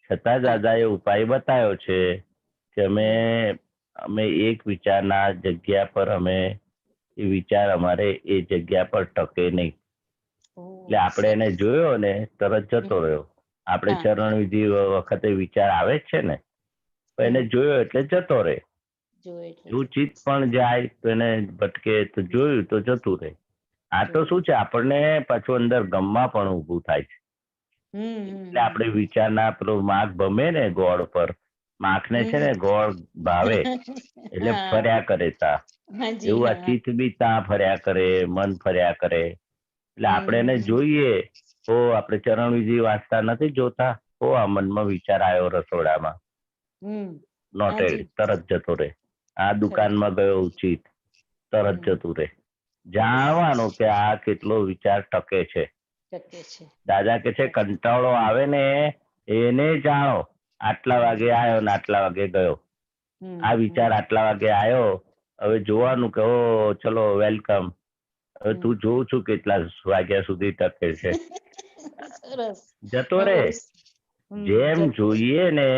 છતાં દાદાએ ઉપાય બતાવ્યો છે કે અમે એક વિચારના જગ્યા પર અમે એ વિચાર અમારે એ જગ્યા પર ટકે નહીં. એટલે આપણે એને જોયો ને તરત જતો રહ્યો. આપણે ચરણ વિધિ વખતે વિચાર આવે જ છે ને, તો એને જોયો એટલે જતો રહે. એવું ચિત્ત પણ જાય તો એને ભટકે, તો જોયું તો જતું રહે. આ તો શું છે, આપણને પાછું અંદર ગમમાં પણ ઉભું થાય છે. એટલે આપણે વિચારના પેલો માર્ગ ભમે ને ગોળ પર, માખને છે ને ગોળ ભાવે એટલે ફર્યા કરે તા. એવું આ ચિત્ત બી ત્યાં ફર્યા કરે, મન ફર્યા કરે. એટલે આપણે એને જોઈએ. આપણે ચરણ વિધિ વાંચતા નથી જોતા, આ મનમાં વિચાર આવ્યો રસોડામાં, નોટેડ, તરત જતો રહે. આ દુકાનમાં ગયો ચિત્ત, તરત જતું રહે. જાણવાનું કે આ કેટલો વિચાર ટકે છે. દાદા કે છે કંટાળો આવે ને એને જાણો. આટલા વાગે આવ્યો ને આટલા વાગે ગયો. આ વિચાર આટલા વાગે આવ્યો, હવે જોવાનું કે ચલો વેલકમ. હવે તું જોઉં છું કેટલા વાગ્યા સુધી ટકે છે. જતો રે. જેમ જોઈએ ને,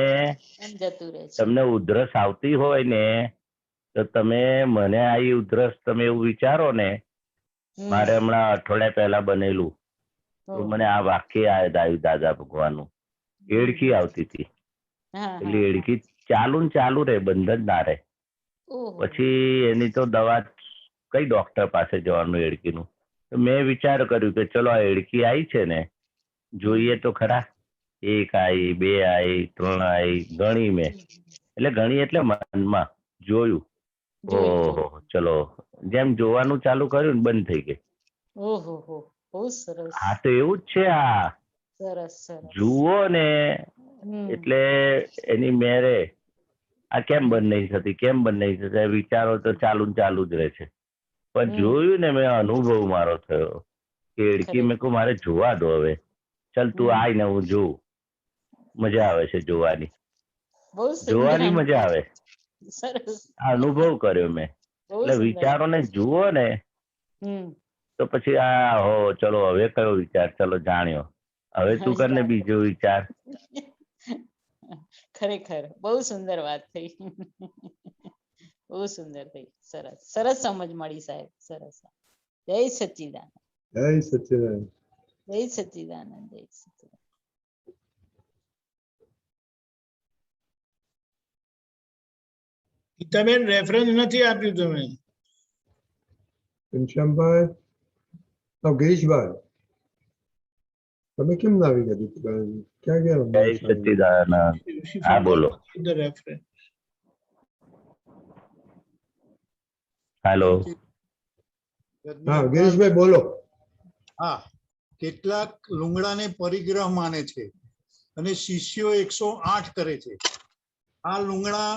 તમને ઉધરસ આવતી હોય ને તો તમે મને આવી ઉધરસ તમે એવું વિચારો ને. મારે હમણાં અઠવાડિયા પહેલા બનેલું, તો મને આ વાક્ય યાદ આવ્યું દાદા ભગવાનનું. એડકી આવતી હતી, એટલે એડકી ચાલુ રે, બંધ જ ના રે. પછી એની તો દવા, કઈ ડોક્ટર પાસે જવાનું એડકીનું? તો મેં વિચાર કર્યું કે ચલો આ એડકી આવી છે ને, જોઈએ તો ખરા. 1 આવી, 2 આવી, 3 આવી, ગણી મેં. એટલે ગણી એટલે મનમાં જોયું. ઓહો, ચલો. જેમ જોવાનું ચાલુ કર્યું ને બંધ થઈ ગઈ. હા, તો એવું જ છે. આ જુઓ ને એટલે એની મેરે આ કેમ બંધ નહીં થતી, વિચારો તો ચાલુ જ રહે છે. પણ જોયું ને, મેં અનુભવ મારો થયો કે એડકી મેં કહું મારે જોવા દો હવે. ચાલ તું આય ને હું જોઉં. મજા આવે છે જોવાની મજા આવે. અનુભવ કર્યો મેં. એટલે વિચારોને જુઓ ને તો પછી ચલો હવે કયો વિચાર, ચલો જાણ્યો. હવે તું કરને બીજો વિચાર. ખરેખર બહુ સુંદર વાત થઈ. બહુ સુંદર થઈ. સરસ સરસ સમજ મળી સાહેબ. સરસ. જય સચ્ચિદાનંદ. જય સચ્ચિદાનંદ. જય સચ્ચિદાનંદ. જય સચ્ચિદાનંદ. ગીતાબેન રેફરન્સ નથી આપ્યું તમે. ઘનશ્યામભાઈ, ગિરીશભાઈ, તમે કેમ ના આવી ગયા દીપકભાઈ? ક્યાં ગયા? જય સચ્ચિદાનંદ. હા બોલો. રેફરન્સ. હેલો. હા ગિરીશભાઈ બોલો. હા, કેટલાક લુંગડાને પરિગ્રહ માને છે અને શિષ્યો 108 કરે છે. આ લુંગડા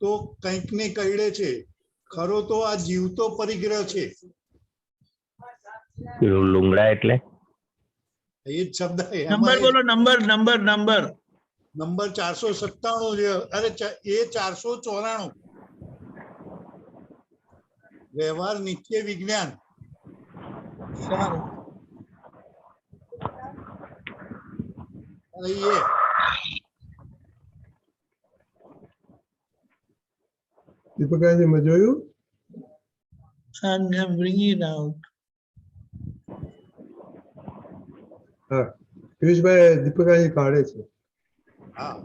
તો કંઈક ને કઈડે છે, ખરો તો આ જીવતો પરિગ્રહ છે. લુંગડા એટલે એ જ શબ્દ નંબર બોલો. નંબર નંબર નંબર નંબર 497 છે. અરે એ 494. વ્યવહાર નિત્ય વિજ્ઞાન. સારું. દીપકભાઈ મેં જોયું. And bring it out. હા ગિરીશભાઈ દીપકભાઈ કાઢે છે. હા.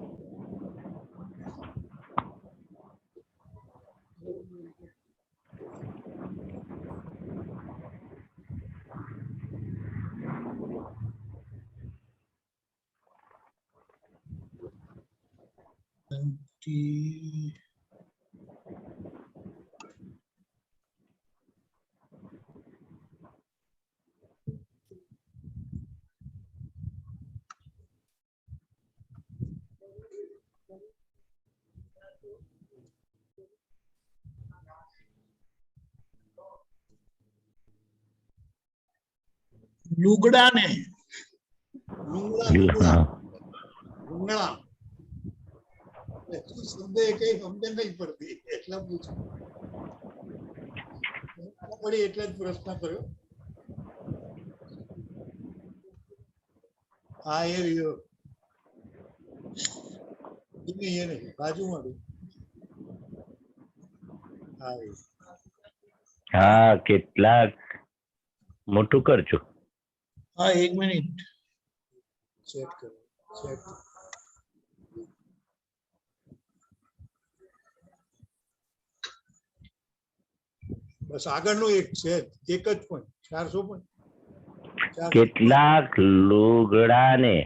લુગડા ને લુંગડા શબ્દ કઈ સમજણ નહીં પડતી એટલા પૂછું પડી એટલે જ પ્રશ્ન કર્યો. હા એ રહ્યો એને બાજુમાં. હા કેટલાક મોટું કરજો. હા 1 મિનિટ. ચેક કરો. ચેક. બસ આગળનું એક છે, એક જ પોઈન્ટ. 400 પોઈન્ટ. કેટલાક લુગડા નહીં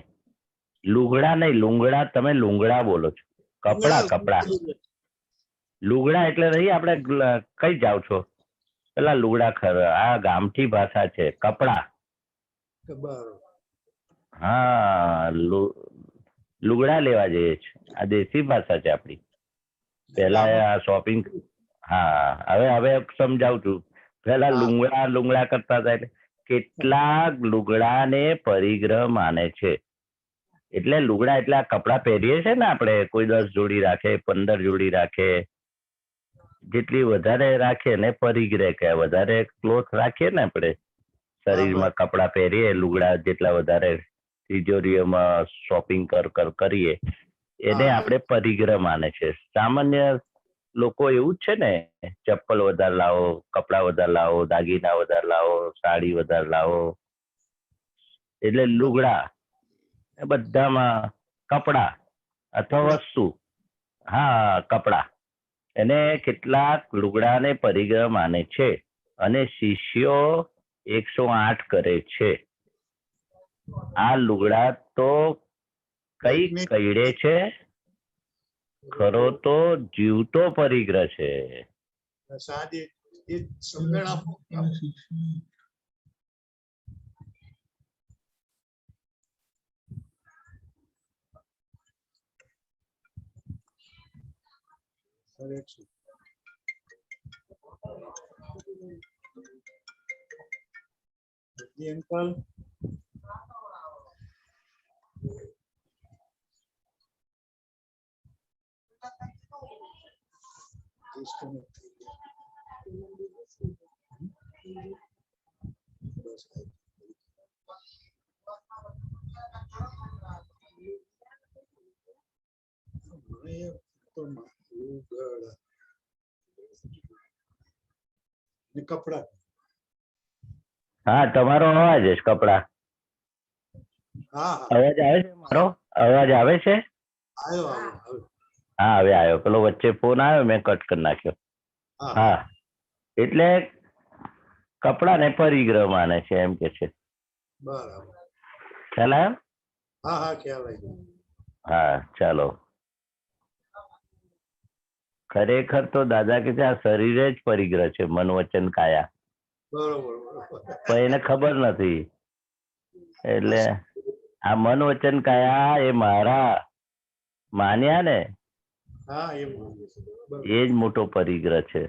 લુંગડા, તમે લુંગડા બોલો છો. કપડા કપડા. લુગડા એટલે નહીં આપણે કઈ જાવ છો પેલા લુગડા ખરા. આ ગામઠી ભાષા છે. કપડા. હા લુગડા લેવા જઈએ છે. આ દેશી ભાષા છે આપણી. પેલા આ શોપિંગ. હા હવે સમજાવું છું. પેલા લુંગડા કરતા હતા. એટલે કેટલાક લુગડાને પરિગ્રહ માને છે. એટલે લુગડા એટલે આ કપડા પહેરીએ છે ને આપણે. કોઈ 10 જોડી રાખે, 15 જોડી રાખે. જેટલી વધારે રાખે ને પરિગ્રહ કે વધારે ક્લોથ રાખીએ ને આપણે શરીરમાં કપડા પહેરીએ, લુગડા જેટલા વધારે તિજોરીઓમાં શોપિંગ કરીએ એને આપણે પરિગ્રહ માને છે. સામાન્ય લોકો એવું જ છે ને, ચપ્પલ વધારે લાવો, કપડા વધારે લાવો, દાગીના વધારે લાવો, સાડી વધારે લાવો. એટલે લુગડા બધામાં કપડા અથવા વસ્તુ. હા કપડા. એને કેટલાક લુગડાને પરિગ્રહ માને છે અને શિષ્યો 108 કરે છે. આ લુગડા તો કઈ કઈડે છે, ખરો તો જીવતો પરિગ્રહ છે. સમજણ આપો. અંકલ તો લુગડા ને કપડા. હા તમારો અવાજ છે કપડા. હા અવાજ આવે છે મારો? અવાજ આવે છે? આવ્યો આવ્યો. હા હવે આવ્યો. પેલો વચ્ચે ફોન આવ્યો મેં કટ કરી નાખ્યો. હા એટલે કપડા ને પરિગ્રહ માને છે એમ કે છે. બરાબર. ખ્યાલ આવ્યો? હા હા ખ્યાલ આવી ગયો. હા ચાલો. ખરેખર તો દાદા કે છે આ શરીર જ પરિગ્રહ છે, મન વચન કાયા. બરોબર પણ એને ખબર નથી. એટલે આ મન વચન કાયા એ મારા માન્યા ને હા એ જ મોટો પરિગ્રહ છે.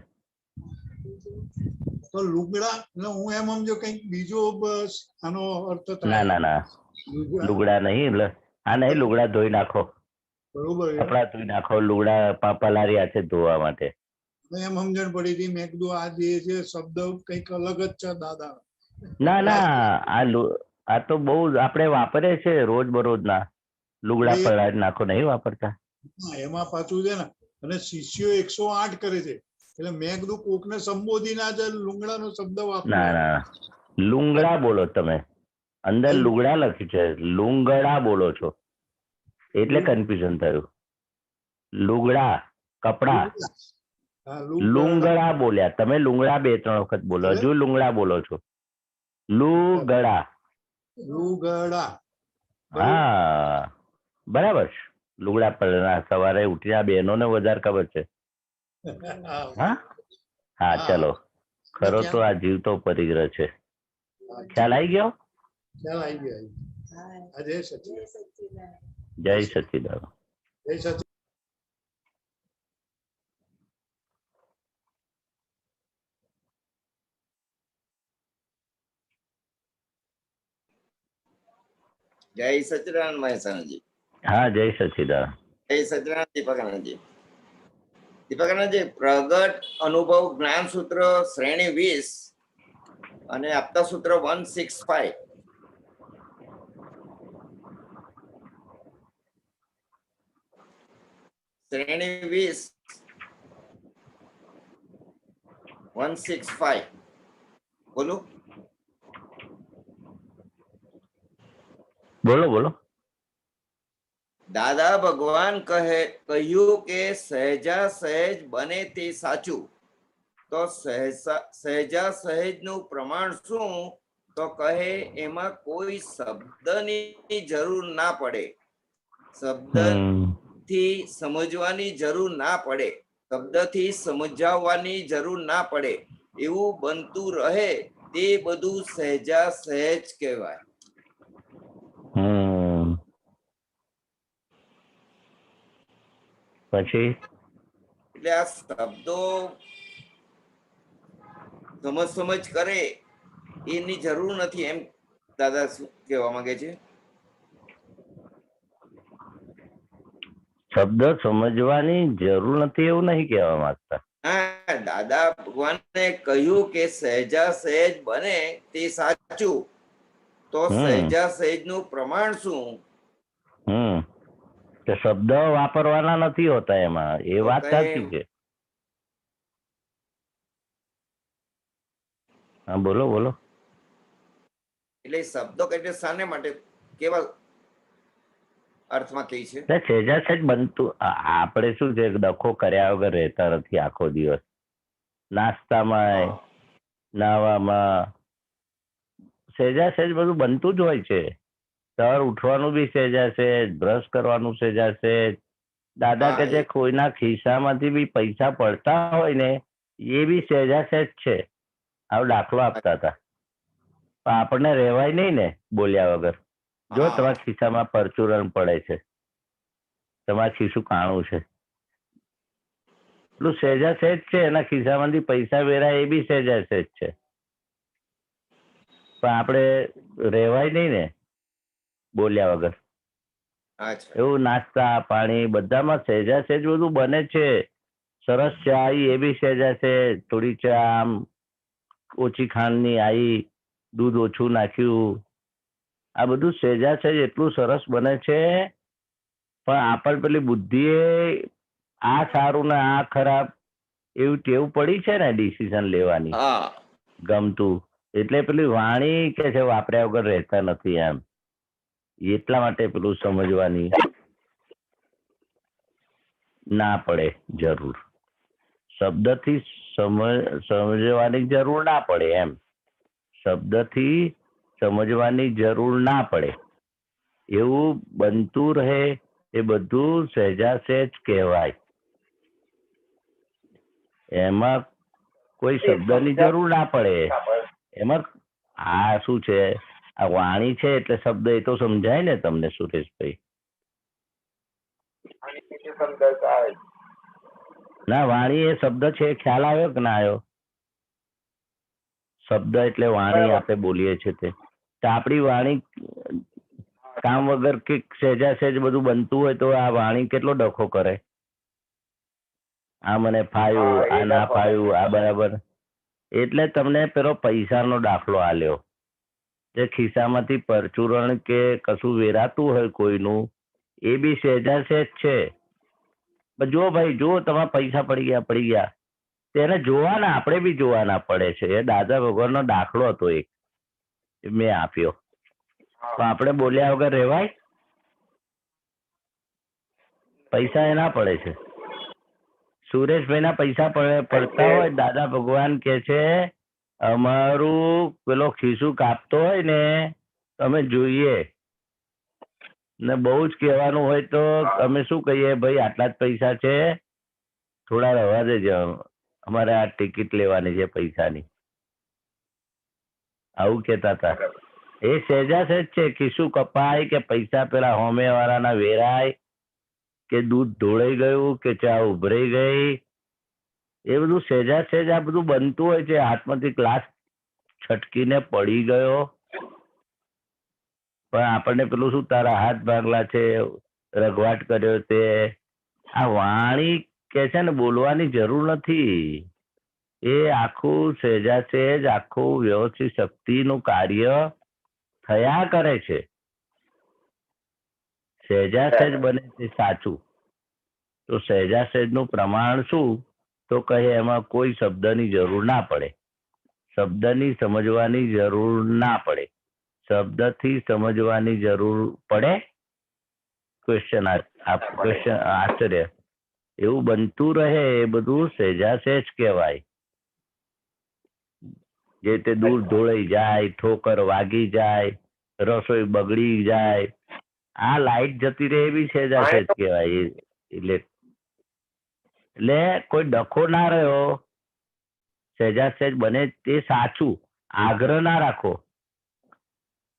તો લુગડા એટલે હું એમ સમજો કઈક બીજો બસ આનો અર્થ ના થાય. ના ના લુગડા નહીં. એટલે આ નહીં લુગડા ધોઈ નાખો, બરોબર. કપડા ધોઈ નાખો, લુગડા પલાર્યા છે ધોવા માટે. એમ સમજણ પડી હતી. મેં કીધું આ જે છે શબ્દ કઈક અલગ જ છે દાદા. ના ના આ તો બહુ આપણે વાપરીએ છે રોજ બરોજ ના. લુગડા પલાળી નાખો નહીં વાપરતા? એમાં પાછું છે ને, અને શિષ્યો 108 કરે છે. એટલે મેં કીધું કોકને સંબોધીને આજે લુંગડાનો શબ્દ વાપર્યો. ના ના લુંગડા બોલો તમે. અંદર લુગડા લખ્યું છે, લુંગડા બોલો છો એટલે કન્ફ્યુઝન થયું. લુગડા કપડા લુંગડા બોલ્યા તમે. લુંગડા 2-3 વખત બોલો, હજુ લુંગડા બોલો છો. લુગડા. લુગડા. હા બરાબર છે. લુગડા પહેરવાના. સવારે ઉઠી આ બહેનોને વધારે ખબર છે. હા હા ચલો. ખરો તો આ જીવતો પરિગ્રહ છે. ખ્યાલ આવી ગયો? ખ્યાલ આવી ગયો. જય સચિદાનંદ. જય સચિદાનંદ. જય સચિદાનંદ. જય સચિદાનંદ મહેસાણાજી. હા જય સચિદાનંદ. જય સચિદાનંદ દીપકાનંદજી. દીપકાનંદજી, પ્રગટ અનુભવ જ્ઞાન સૂત્ર શ્રેણી 20 અને આપતા સૂત્ર 165. શ્રેણી 20 165 બોલો. બોલો બોલો. દાદા ભગવાન કહ્યું કે સહેજા સહેજ બને તે સાચું. તો સહેજા સહેજ નું પ્રમાણ શું? તો કહે એમાં કોઈ શબ્દની જરૂર ના પડે, શબ્દથી સમજવાની જરૂર ના પડે, શબ્દથી સમજાવવાની જરૂર ના પડે, એવું બનતું રહે તે બધું સહેજા સહેજ કહેવાય. પછી એટલે આ શબ્દો સમજ કરે એની જરૂર નથી એમ દાદા શું કહેવા માંગે છે? શબ્દ સમજવાની જરૂર નથી એવું નહીં કહેવા માંગતા. હા, દાદા ભગવાને કહ્યું કે સહેજા સહેજ બને તે સાચું. તો સહેજા સહેજ નું પ્રમાણ શું? શબ્દ વાપરવાના નથી હોતા એમાં. એ વાત સાચી છે. હા બોલો બોલો. એટલે શબ્દો એટલે શાને માટે, કેવા અર્થમાં કહે છે? સહેજા સહેજ બનતું. આપણે શું છે ડખો કર્યા વગર રહેતા નથી આખો દિવસ. નાસ્તામાં, નાવામાં સહેજા સહેજ બધું બનતું જ હોય છે. સવાર ઉઠવાનું બી સહેજા સહેજ, બ્રશ કરવાનું સહેજા સહેજ. દાદા કે છે કોઈના ખિસ્સામાંથી બી પૈસા પડતા હોય ને એ બી સહેજા સહેજ છે. આવો દાખલો આપતા હતા. પણ આપણને રહેવાય નહીં ને બોલ્યા વગર. જો તમારા ખિસ્સામાં પરચુરણ પડે છે, તમારા ખિસ્સું કાણું છે, એટલું સહેજા સહેજ છે. એના ખિસ્સામાંથી પૈસા વેરાય એ બી સહેજા સહેજ છે. પણ આપણે રહેવાય નહીં ને બોલ્યા વગર. એવું નાસ્તા પાણી બધામાં સહેજા સહેજ બધું બને છે. સરસ ચા આવી એ બી સહેજા સહેજ. થોડી ચા આમ ઓછી ખાંડની આવી, દૂધ ઓછું નાખ્યું, આ બધું સહેજા સહેજ એટલું સરસ બને છે. પણ આપણે પેલી બુદ્ધિએ આ સારું ને આ ખરાબ એવું ટેવ પડી છે ને ડિસિઝન લેવાની હા ગમતું, એટલે પેલી વાણી કે છે વાપર્યા વગર રહેતા નથી એમ, એટલા માટે પેલું સમજવાની ના પડે જરૂર, શબ્દથી સમજવાની જરૂર ના પડે એમ, શબ્દથી સમજવાની જરૂર ના પડે એવું બનતું રહે એ બધું સહેજાસહેજ કહેવાય. એમાં કોઈ શબ્દની જરૂર ના પડે. એમાં આ શું છે, આ વાણી છે એટલે શબ્દ એ તો સમજાય ને તમને સુરેશભાઈ? ના, વાણી એ શબ્દ છે, ખ્યાલ આવ્યો કે ના આવ્યો? શબ્દ એટલે વાણી આપણે બોલીએ છીએ તે. તો આપણી વાણી કામ વગર કે સહેજાસહેજ બધું બનતું હોય તો આ વાણી કેટલો ડખો કરે. આ મને ફાયું, આ ના ફાયું, આ બરાબર. એટલે તમને પેલો પૈસાનો દાખલો આલ્યો, જે ખિસ્સામાંથી પરચુરણ કે કશું વેરાતું હોય કોઈનું, એ બી સહેજાસહેજ છે. જો ભાઈ જો તમારા પૈસા પડી ગયા તેને જોવાના, આપણે બી જોવાના પડે છે. એ દાદા ભગવાનનો દાખલો હતો એક, મેં આપ્યો. તો આપણે બોલ્યા વગર રહેવાય? પૈસા એના પડે છે. સુરેશભાઈ ના પૈસા પડતા હોય, દાદા ભગવાન કે છે અમારું પેલો ખિસ્સું કાપતો હોય ને તમે જોઈએ, ને બહુ જ કહેવાનું હોય તો અમે શું કહીએ, ભાઈ આટલા જ પૈસા છે, થોડા રહેવા દેજો, અમારે આ ટિકિટ લેવાની છે પૈસાની, આવું કેતા હતા. એ સહેજાસહેજ છે. ખિસ્સું કપાય કે પૈસા પેલા હોમે વાળાના વેરાય કે દૂધ ઢોળાઈ ગયું કે ચા ઉભરાઈ ગઈ, એ બધું સહેજાસહેજ આ બધું બનતું હોય છે. હાથમાંથી ગ્લાસ છટકીને પડી ગયો, પણ આપણને પેલું શું તારા હાથ ભાગલા છે, રઘવાટ કર્યો તે, આ વાણી કે છે ને બોલવાની જરૂર નથી. એ આખું સહેજાસહેજ આખું વ્યવસ્થિત શક્તિનું કાર્ય થયા કરે છે. સહેજાસહેજ બને તે સાચું. તો સહેજાસહેજ નું પ્રમાણ શું? તો કહે એમાં કોઈ શબ્દની જરૂર ના પડે, શબ્દની સમજવાની જરૂર ના પડે. શબ્દથી સમજવાની જરૂર પડે? ક્વેશ્ચન આશ્ચર્ય. એવું બનતું રહે એ બધું સહેજાસહેજ કહેવાય. જે તે દૂર ઢોળાઈ જાય, ઠોકર વાગી જાય, રસોઈ બગડી જાય, આ લાઈટ જતી રહે એ બી સહેજાસહેજ કહેવાય. એટલે કોઈ ડખો ના રહ્યો, સહેજાસહેજ બને તે સાચું. આગ્રહ ના રાખો.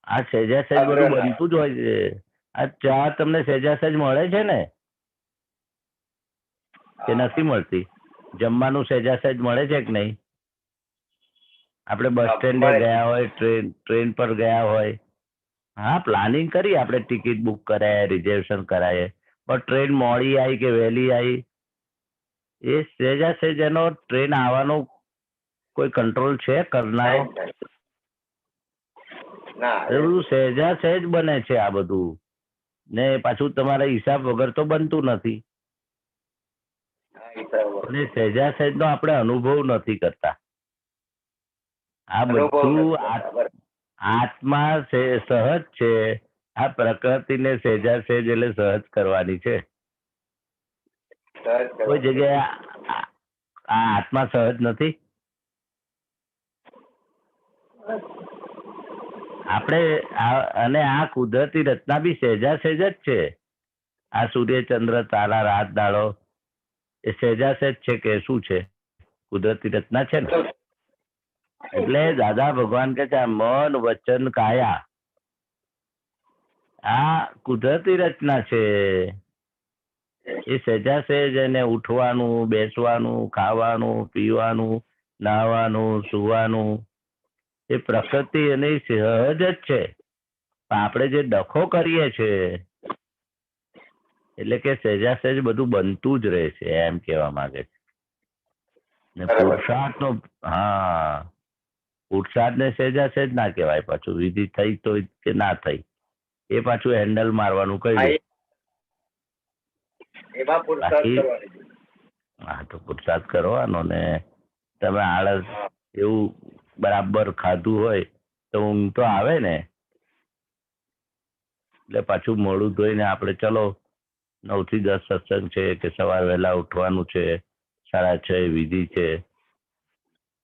આ સહેજાસહેજ બધું બનતું જ હોય છે. આ ચા તમને સહેજાસહેજ મળે છે ને કે નથી મળતી? જમવાનું સહેજાસહેજ મળે છે કે નહીં? આપણે બસ સ્ટેન્ડે ગયા હોય, ટ્રેન પર ગયા હોય, હા પ્લાનિંગ કરી, આપણે ટિકિટ બુક કરાય, રિઝર્વેશન કરાય, પણ ટ્રેન મોડી આવી કે વહેલી આવી, એ સહેજાસહેજ એનો ટ્રેન આવવાનો કોઈ કંટ્રોલ છે કરનારો? એ બધું સહેજાસહેજ બને છે આ બધું. ને પાછું તમારા હિસાબ વગર તો બનતું નથી. અને સહેજાસહેજ નો આપણે અનુભવ નથી કરતા. આ બધું આત્મા સહજ છે. આ પ્રકૃતિને સહેજાસહેજ એટલે સહજ કરવાની છે. કોઈ જગ્યાએ આ આત્મા સહજ નથી. આપણે અને આ કુદરતી રચના બી સહેજાસહેજ જ છે. આ સૂર્ય ચંદ્ર તારા રાત દાડો એ સહેજાસહેજ છે કે શું છે? કુદરતી રચના છે ને. એટલે દાદા ભગવાન કે છે મન વચન કાયા આ કુદરતી રચના છે. એ સહેજાસહેજ એને ઉઠવાનું, બેસવાનું, ખાવાનું, પીવાનું, નાહવાનું, સુવાનું એ પ્રકૃતિ એની સહજ જ છે. આપણે જે ડખો કરીએ છીએ એટલે કે સહેજાસહેજ બધું બનતું જ રહે છે એમ કેવા માંગે છે. ને પુરુષાર્થ નો, હા પુરુષાર્થ ને સહેજાસહેજ ના કહેવાય. પાછું વિધિ થઈ તો કે ના થઈ એ પાછું હેન્ડલ મારવાનું કહ્યું. હા તો પુરસાદ કરવાનો ને તમે આળસ એવું બરાબર ખાધું હોય તો ઊંઘ તો આવે ને. એટલે પાછું મોડું ધોઈને આપણે ચલો 9 થી 10 સત્સંગ છે કે સવાર વહેલા ઉઠવાનું છે, 6:30 વિધિ છે.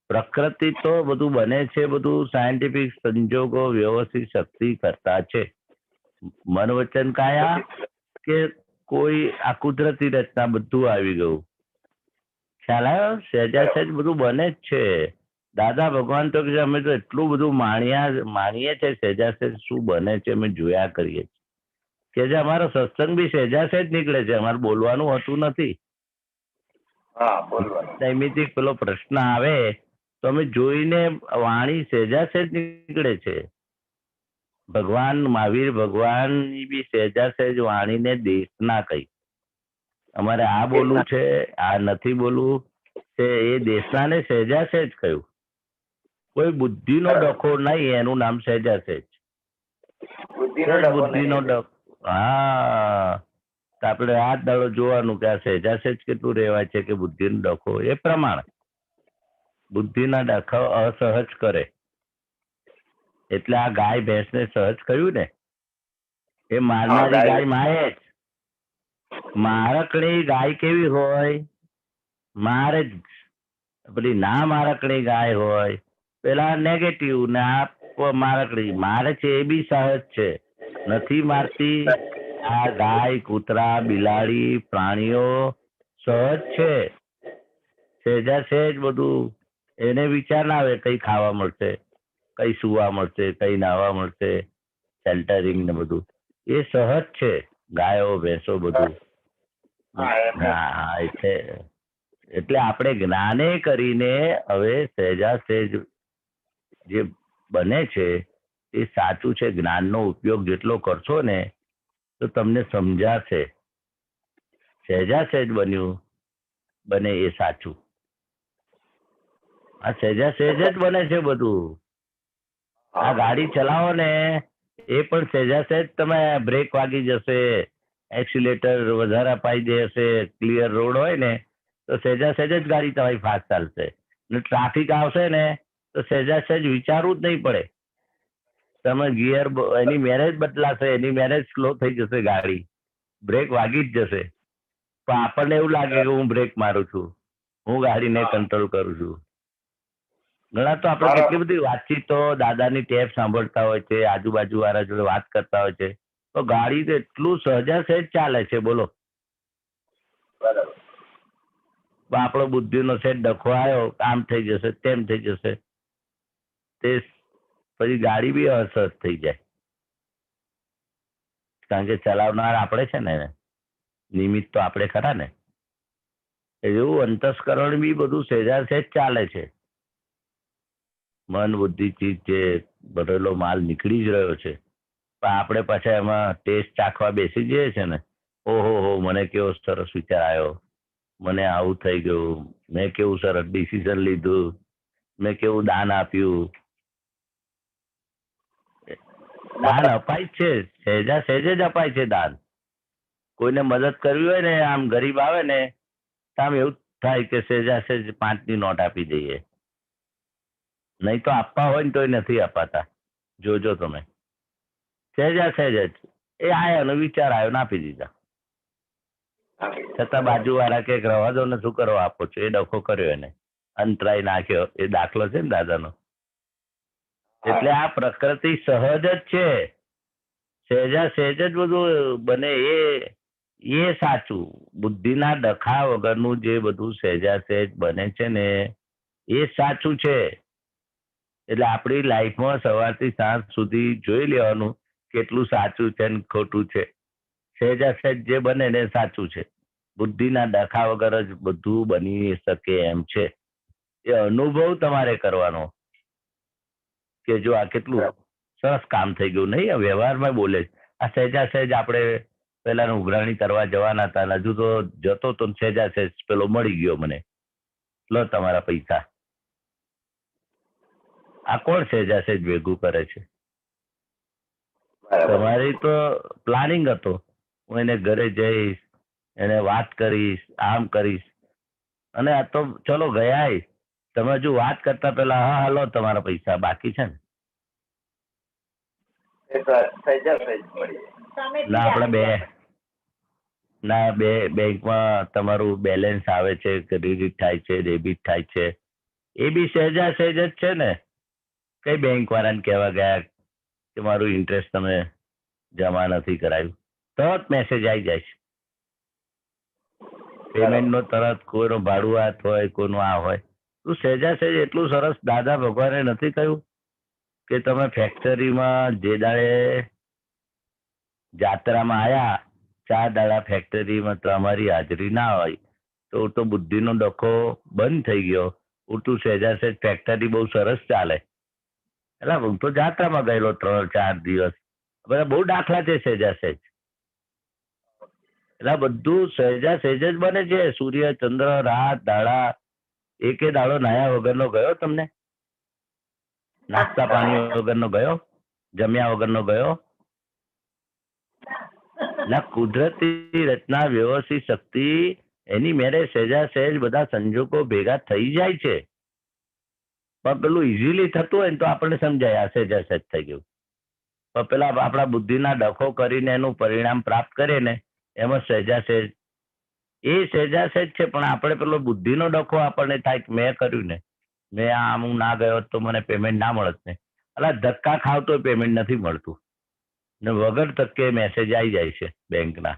પ્રકૃતિ તો બધું બને છે, બધું સાયન્ટિફિક સંજોગો વ્યવસ્થિત શક્તિ કરતા છે. મન વચન કાયા કે કોઈ આ કુદરતી રચના બધું આવી ગયું. ખ્યાલ આવ્યો? સહેજા સહેજ બધું બને જ છે. દાદા ભગવાન તો કે અમે તો એટલું બધું માણીએ છે સહેજા સહેજ શું બને છે અમે જોયા કરીએ છીએ. કે જે અમારો સત્સંગ બી સહેજા સહેજ નીકળે છે, અમારે બોલવાનું હોતું નથી. નૈમિતિક પેલો પ્રશ્ન આવે તો અમે જોઈને વાણી સહેજા સહેજ નીકળે છે. ભગવાન મહાવીર ભગવાન ની બી સહેજા સહેજ વાણીને દેશના કહી. અમારે આ બોલવું છે, આ નથી બોલવું છે, એ દેશના ને સહેજા સહેજ કહ્યું. કોઈ બુદ્ધિનો ડખો નહીં, એનું નામ સહેજા સહેજ. બુદ્ધિનો ડખો, હા. તો આપણે આ જ દાડો જોવાનું કે આ સહેજા સહેજ કેટલું રહેવાય છે કે બુદ્ધિનો ડખો. એ પ્રમાણે બુદ્ધિના ડખો અસહજ કરે. એટલે આ ગાય ભેંસને સહજ કહ્યું ને, એ મારનારી ગાય મારે જ. મારકણી ગાય કેવી હોય? મારે જ. પેલી ના મારકણી ગાય હોય પેલા નેગેટિવ ને આ મારકડી મારે છે એ બી સહજ છે, નથી મારતી. આ ગાય કૂતરા બિલાડી પ્રાણીઓ સહજ છે, સહેજા સહેજ બધું. એને વિચાર ના આવે કઈ ખાવા મળશે, કઈ સુવા મળશે, કઈ નાહવા મળશે, શેલ્ટરિંગ ને બધું એ સહજ છે. ગાયો ભેંસો બધું. હા એટલે આપણે જ્ઞાને કરીને હવે સહેજા સહેજ જે બને છે એ સાચું છે. જ્ઞાનનો ઉપયોગ જેટલો કરશો ને તો તમને સમજાશે. સહેજા સહેજ બને એ સાચું. આ સહેજા સહેજ જ બને છે બધું. આ ગાડી ચલાવો ને એ પણ સહેજા સહેજ તમે બ્રેક વાગી જશે, એક્સિલેટર વધારે અપાઈ દેશે, ક્લિયર રોડ હોય ને તો સહેજા સહેજ જ ગાડી તમારી ફાસ્ટ ચાલશે. ને ટ્રાફિક આવશે ને તો સહેજા સહેજ વિચારવું જ નહીં પડે. તમે ગિયર એની મેરેજ બદલાશે, એની મેરેજ સ્લો થઈ જશે ગાડી, બ્રેક વાગી જ જશે. પણ આપણને એવું લાગે કે હું બ્રેક મારું છું, હું ગાડીને કંટ્રોલ કરું છું. ઘણા તો આપણે કેટલી બધી વાતચીતો દાદાની ટેપ સાંભળતા હોય છે, આજુબાજુ વાળા જોડે વાત કરતા હોય છે, તો ગાડી તો એટલું સહેજા સહેજ ચાલે છે. બોલો. આપણો બુદ્ધિનો સેટ ડખો આવ્યો, આમ થઈ જશે, તેમ થઈ જશે, તે પછી ગાડી બી અસહજ થઈ જાય. કારણ કે ચલાવનાર આપણે છે ને, નિમિત્ત તો આપણે ખરા ને. એવું અંતસ્કરણ બી બધું સહેજા સહેજ ચાલે છે. મન બુદ્ધિ ચીજ જે ભરેલો માલ નીકળી જ રહ્યો છે, પણ આપણે પાછા એમાં ટેસ્ટ ચાખવા બેસી જઈએ છે ને. ઓહો મને કેવો સરસ વિચાર આવ્યો, મને આવું થઈ ગયું, મેં કેવું સરસ ડિસિઝન લીધું, મેં કેવું દાન આપ્યું. દાન અપાય જ છે, સહેજા સહેજે જ અપાય છે દાન. કોઈને મદદ કરવી હોય ને, આમ ગરીબ આવે ને તો આમ એવું થાય કે સહેજા સહેજ 5ની નોટ આપી દઈએ. નહીં તો આપવા હોય ને તોય નથી અપાતા. જોજો તમે. સહેજા સહેજ જ એ આયાનો વિચાર આવ્યો ને આપી દીધા. છતાં બાજુ વાળા કે રવા દો ને શું કરવા આપો છો, એ ડખો કર્યો એને, અંતરાય નાખ્યો. એ દાખલો છે ને દાદાનો. એટલે આ પ્રકૃતિ સહજ જ છે, સહેજા સહેજ જ બધું બને એ સાચું. બુદ્ધિના ડખા વગરનું જે બધું સહેજા સહેજ બને છે ને એ સાચું છે. એટલે આપણી લાઈફમાં સવારથી સાંજ સુધી જોઈ લેવાનું કેટલું સાચું છે ને ખોટું છે. સહેજા સહેજ જે બને ને સાચું છે. બુદ્ધિના ડખા વગર જ બધું બની શકે એમ છે. એ અનુભવ તમારે કરવાનો કે જો આ કેટલું સરસ કામ થઈ ગયું. નહીં વ્યવહારમાં બોલે આ સહેજા સહેજ આપણે પેલા ઉઘરાણી કરવા જવાના હતા, હજુ તો જતો તો સહેજા સહેજ પેલો મળી ગયો મને, લો તમારા પૈસા. આ કોણ સહેજા સહેજ ભેગું કરે છે? તમારી તો પ્લાનિંગ હતો, હું એને ઘરે જઈશ, એને વાત કરીશ, આમ કરીશ. અને આ તો ચલો ગયા, તમે હજુ વાત કરતા પેલા હા હાલો તમારા પૈસા બાકી છે ને, ના આપણે બે બેંકમાં તમારું બેલેન્સ આવે છે, ક્રેડિટ થાય છે, ડેબિટ થાય છે, એ બી સહેજા સહેજ જ છે ને. કઈ બેંક વાળાને કહેવા ગયા કે મારું ઇન્ટરેસ્ટ તમે જમા નથી કરાયું, તરત મેસેજ આવી જાય છે પેમેન્ટ નો, તરત કોઈનો ભાડુઆત હોય, કોઈનું આ હોય. તું સહેજા સહેજ એટલું સરસ દાદા ભગવાને નથી કહ્યું કે તમે ફેક્ટરીમાં જે દાડે જાત્રામાં આયા 4 દાડા ફેક્ટરીમાં તમારી હાજરી ના હોય તો બુદ્ધિનો ડખો બંધ થઈ ગયો. ઉલટું સહેજા સહેજ ફેક્ટરી બહુ સરસ ચાલે. એટલે હું તો જાત્રામાં ગયેલો 3-4 દિવસ. બધા બહુ દાખલા છે સહેજા સહેજ. એટલે બધું સહેજા સહેજ જ બને છે. સૂર્ય ચંદ્ર રાત દાડા એકે દાડો નાયા વગરનો ગયો તમને? નાસ્તા પાણી વગરનો ગયો? જમ્યા વગરનો ગયો? ના, કુદરતી રચના વ્યવસ્થિત શક્તિ એની મેરે સહેજા સહેજ બધા સંજોગો ભેગા થઈ જાય છે. પણ પેલું ઇઝીલી થતું હોય ને તો આપણને સમજાય આ સહેજા સહેજ થઈ ગયું. પણ પેલા આપણા બુદ્ધિના ડખો કરીને એનું પરિણામ પ્રાપ્ત કરે ને એમાં સહેજા સહેજ એ સહેજા સહેજ છે. પણ આપણે પેલો બુદ્ધિનો ડખો આપણને થાય કે મેં કર્યું ને, મેં આમ હું ના ગયો તો મને પેમેન્ટ ના મળત ને. એટલે ધક્કા ખાવ તો પેમેન્ટ નથી મળતું ને વગર ધક્કે મેસેજ આવી જાય છે બેંકના.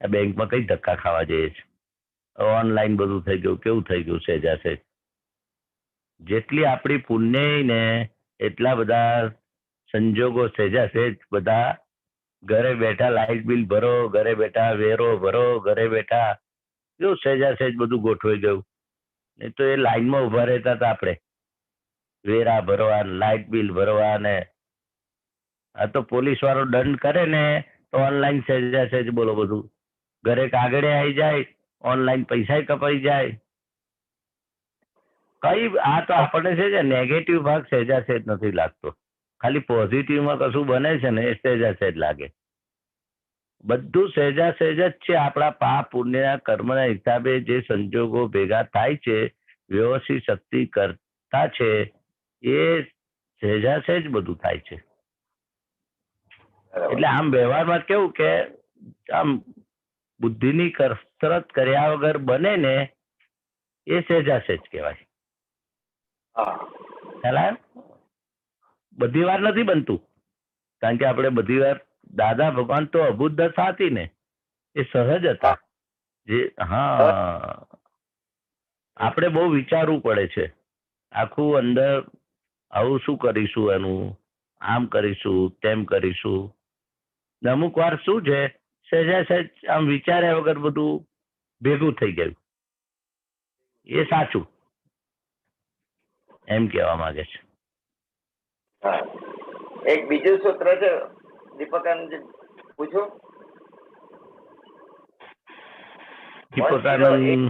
આ બેંકમાં કઈ ધક્કા ખાવા જઈએ છે? ઓનલાઈન બધું થઈ ગયું. કેવું થઈ ગયું સહેજા સહેજ. જેટલી આપણી પુણ્ય ને એટલા બધા સંજોગો સહેજા સહેજ બધા ઘરે બેઠા લાઇટ બિલ ભરો, ઘરે બેઠા વેરો ભરો, ઘરે બેઠા કેવું સહેજા સહેજ બધું ગોઠવાઈ ગયું. નહીં તો એ લાઈનમાં ઉભા રહેતા હતા આપણે, વેરા ભરવા, લાઇટ બિલ ભરવા ને. આ તો પોલીસ વાળો દંડ કરે ને તો ઓનલાઈન સહેજા સહેજ બોલો બધું ઘરે કાગળે આવી જાય, ઓનલાઈન પૈસા કપાઈ જાય. કઈ આ તો આપણને છે નેગેટિવ ભાગ સહેજા સહેજ નથી લાગતો. ખાલી પોઝિટિવમાં કશું બને છે ને એ સહેજા સહેજ લાગે. બધું સહેજા સહેજ જ છે. આપણા પાપ પુણ્યના કર્મના હિસાબે જે સંજોગો ભેગા થાય છે, વ્યવસ્થિત શક્તિ કરતા છે, એ સહેજા સહેજ બધું થાય છે. એટલે આમ વ્યવહારમાં કેવું કે આમ બુદ્ધિની કસરત કર્યા વગર બને ને એ સહેજા સહેજ કહેવાય. બધી વાર નથી બનતું. કારણ કે આપણે બધી વાર દાદા ભગવાન તો અભૂત દશા હતી ને, એ સહજ હતા. જે આપણે બહુ વિચારવું પડે છે. આખું અંદર આવું શું કરીશું, એનું આમ કરીશું, તેમ કરીશું. અમુક વાર શું છે સહેજા સહેજ આમ વિચાર્યા વગર બધું ભેગું થઈ ગયું. એ સાચું એમ કહેવા માંગે છે. એક બીજું સૂત્ર છે દીપકાનંદ, પૂછો. દીપકાનંદ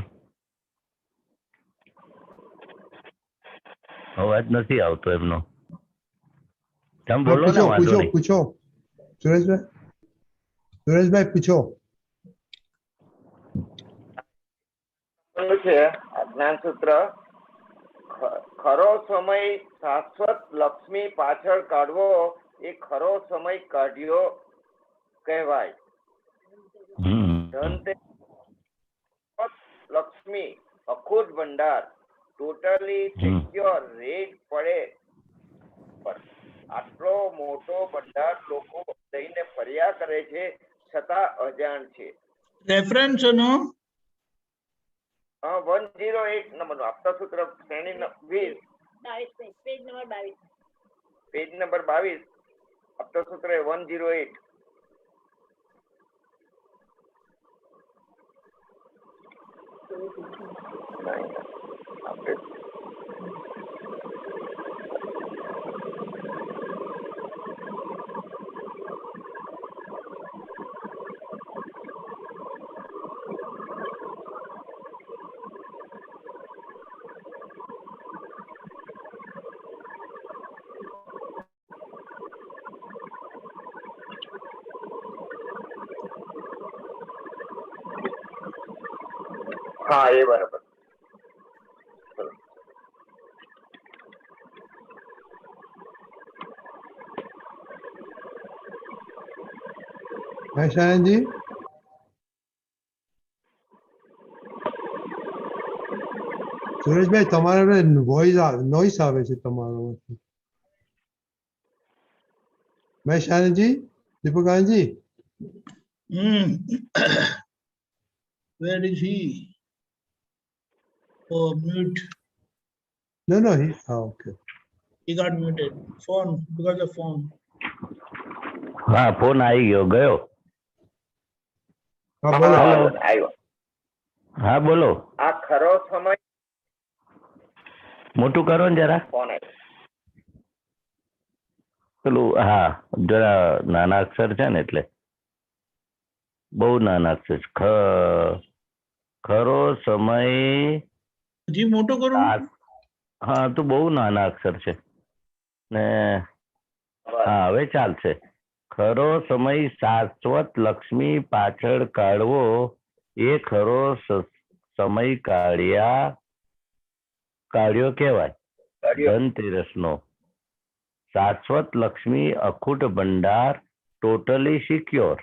અવાજ નથી આવતો એમનો. તમે બોલો ને, વાંધો નહીં. પૂછો સુરેશભાઈ પૂછો. છે જ્ઞાન સૂત્ર, ખરો સમય શાશ્વત લક્ષ્મી પાછળ કાઢવો એ ખરો સમય કાઢ્યો કહેવાય. લક્ષ્મી અખૂટ ભંડાર ટોટલી સિક્યોર રેટ પડે. આટલો મોટો ભંડાર લોકો લઈને ફર્યા કરે છે છતાં અજાણ છે. રેફરન્સ નો 108 નંબર આપતા સૂત્ર શ્રેણી 20 પેજ નંબર 22 આપતા સૂત્ર 108. હા એ બરાબર. મહેશાનજી સુરેશભાઈ તમારે નોઈસ આવે છે તમારો. મહેશાનજી દીપકાનજી Where is he? Oh, mute. No, okay. He got muted. Phone, because of phone. હા ફોન આવી ગયો. હા બોલો. આવ્યો. હા બોલો. આ ખરો સમય મોટું કરો ને જરા. ફોન આવ્યો. પેલું હા જરા નાના અક્ષર છે ને એટલે બહુ નાના અક્ષર છે. ખરો સમય. હજી મોટો કરો. હા તો બહુ નાના અક્ષર છે ને. હા હવે ચાલશે. ખરો સમય શાશ્વત લક્ષ્મી પાછળ કાઢવો એ ખરો સમય કાઢ્યો કહેવાય. ધનતેરસ નો શાશ્વત લક્ષ્મી અખૂટ ભંડાર ટોટલી સિક્યોર.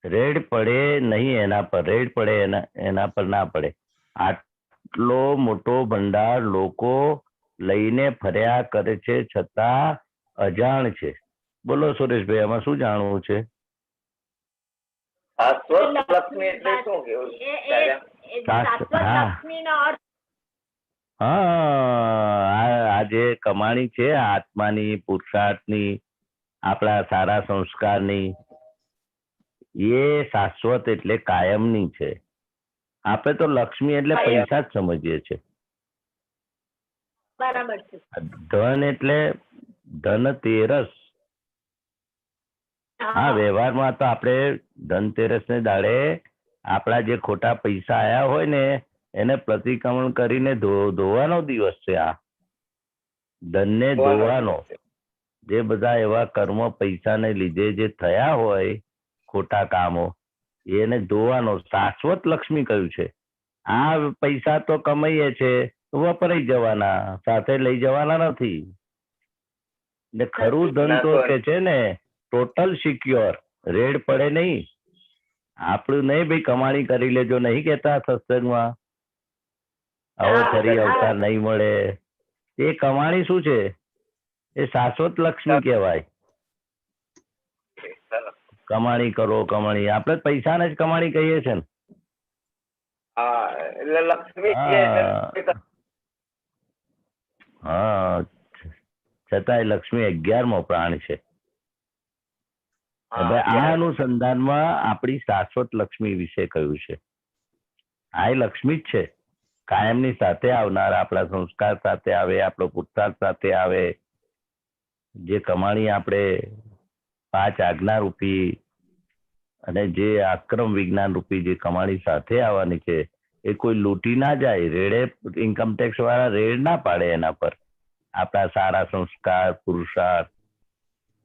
રેડ પડે નહીં એના પર, રેડ પડે એના પર ના પડે. આટલો મોટો ભંડાર લોકો લઈને ફર્યા કરે છે છતાં અજાણ છે. બોલો સુરેશભાઈ આમાં શું જાણવું છે? શાશ્વત લક્ષ્મી એટલે શું કેવું? આ જે કમાણી છે આત્માની, પુરુષાર્થની, આપણા સારા સંસ્કારની, એ શાશ્વત એટલે કાયમની છે. આપણે તો લક્ષ્મી એટલે પૈસા જ સમજીએ છીએ. બરાબર છે. ધન એટલે ધનતેરસ. હા વ્યવહારમાં તો આપણે ધનતેરસ ને દાડે આપણા જે ખોટા પૈસા આયા હોય ને એને પ્રતિક્રમણ કરીને ધોવાનો દિવસ છે. આ ધનને ધોવાનો. જે બધા એવા કર્મ પૈસાને લીધે જે થયા હોય ખોટા કામો એને ધોવાનો. શાશ્વત લક્ષ્મી કહ્યું છે. આ પૈસા તો કમાઈએ છે વપરાઈ જવાના, સાથે લઈ જવાના નથી. ને ખરું ધન તો કે છે ને ટોટલ સિક્યોર, રેડ પડે નહીં. આપણું નહીં ભાઈ કમાણી કરી લેજો નહીં કેતા સત્સંગમાં, હવે ફરી અવતાર નહીં મળે. એ કમાણી શું છે? એ શાશ્વત લક્ષ્મી કહેવાય. કમાણી કરો કમાણી, આપણે પૈસાને જ કમાણી કહીએ છીએ ને. એટલે લક્ષ્મી હા છતાંય લક્ષ્મી 11મો પ્રાણ છે. હવે આ અનુસંધાનમાં આપણી શાશ્વત લક્ષ્મી વિશે કહ્યું છે. આ લક્ષ્મી જ છે, કાયમની સાથે આવનાર, આપણા સંસ્કાર સાથે આવે, આપણો પુરુષાર્થ સાથે આવે. જે કમાણી આપણે 5 આજ્ઞા રૂપી અને જે આક્રમ વિજ્ઞાન રૂપી જે કમાણી સાથે આવવાની છે એ કોઈ લૂંટી ના જાય. રેડે ઇન્કમટેક્સ વાળા રેડ ના પાડે એના પર. આપણા સારા સંસ્કાર, પુરુષાર્થ,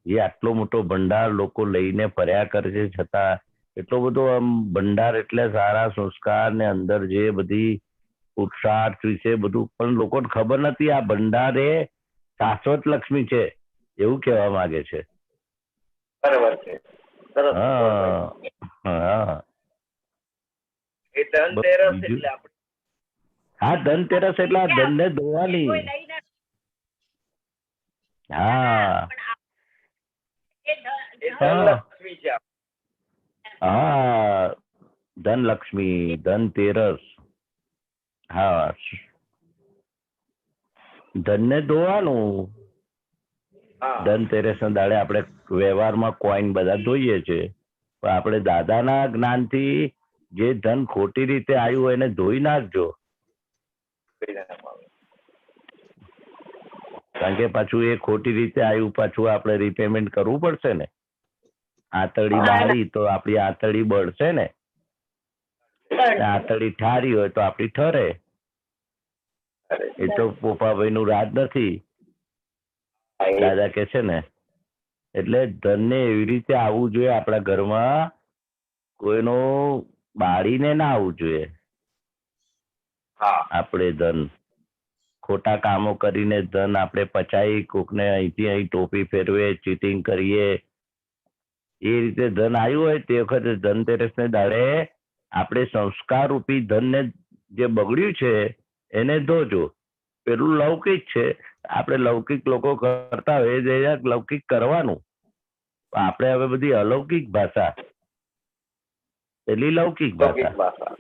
એ આટલો મોટો ભંડાર લોકો લઈને ફર્યા કરે છે છતાં એટલો બધો આમ ભંડાર એટલે સારા સંસ્કાર ને અંદર જે બધી પુરુષાર્થ વિશે બધું પણ લોકોને ખબર નથી. આ ભંડાર એ શાશ્વત લક્ષ્મી છે એવું કહેવા માંગે છે. બરાબર છે. હા ધનતેરસ એટલે ધનને ધોવાની. હા ધનલક્ષ્મી, ધનતેરસ. હા ધનને ધોવાનું. ધનતેરસ ના દાડે આપણે વ્યવહારમાં કોઈન બધા ધોઈએ છીએ, પણ આપણે દાદાના જ્ઞાનથી જે ધન ખોટી રીતે આવ્યું હોય એને ધોઈ નાખજો. કારણ કે પાછું એ ખોટી રીતે આવ્યું, પાછું આપણે રીપેમેન્ટ કરવું પડશે ને. આતરડી બાળી તો આપણી આતરડી બળશે ને. આતરડી ઠારી હોય તો આપણી ઠરે. એ તો પોપાભાઈ નું રાજ નથી, દાદા કે છે ને. એટલે ધનને એવી રીતે આવવું જોઈએ આપણા ઘરમાં, કોઈનો બાળીને ના આવવું જોઈએ. આપણે ધન ખોટા કામો કરીને ધન આપણે પચાવી, કોકને અહીંથી અહીં ટોપી ફેરવે, ચીટિંગ કરીએ, એ રીતે ધન આવ્યું હોય તે વખતે ધનતેરસ ને દાડે આપણે સંસ્કાર રૂપી ધન ને જે બગડ્યું છે એને ધોજો. પેલું લૌકિક છે, આપણે લૌકિક લોકો કરતા હોય લૌકિક કરવાનું. આપણે હવે બધી અલૌકિક ભાષા, પેલી લૌકિક ભાષા.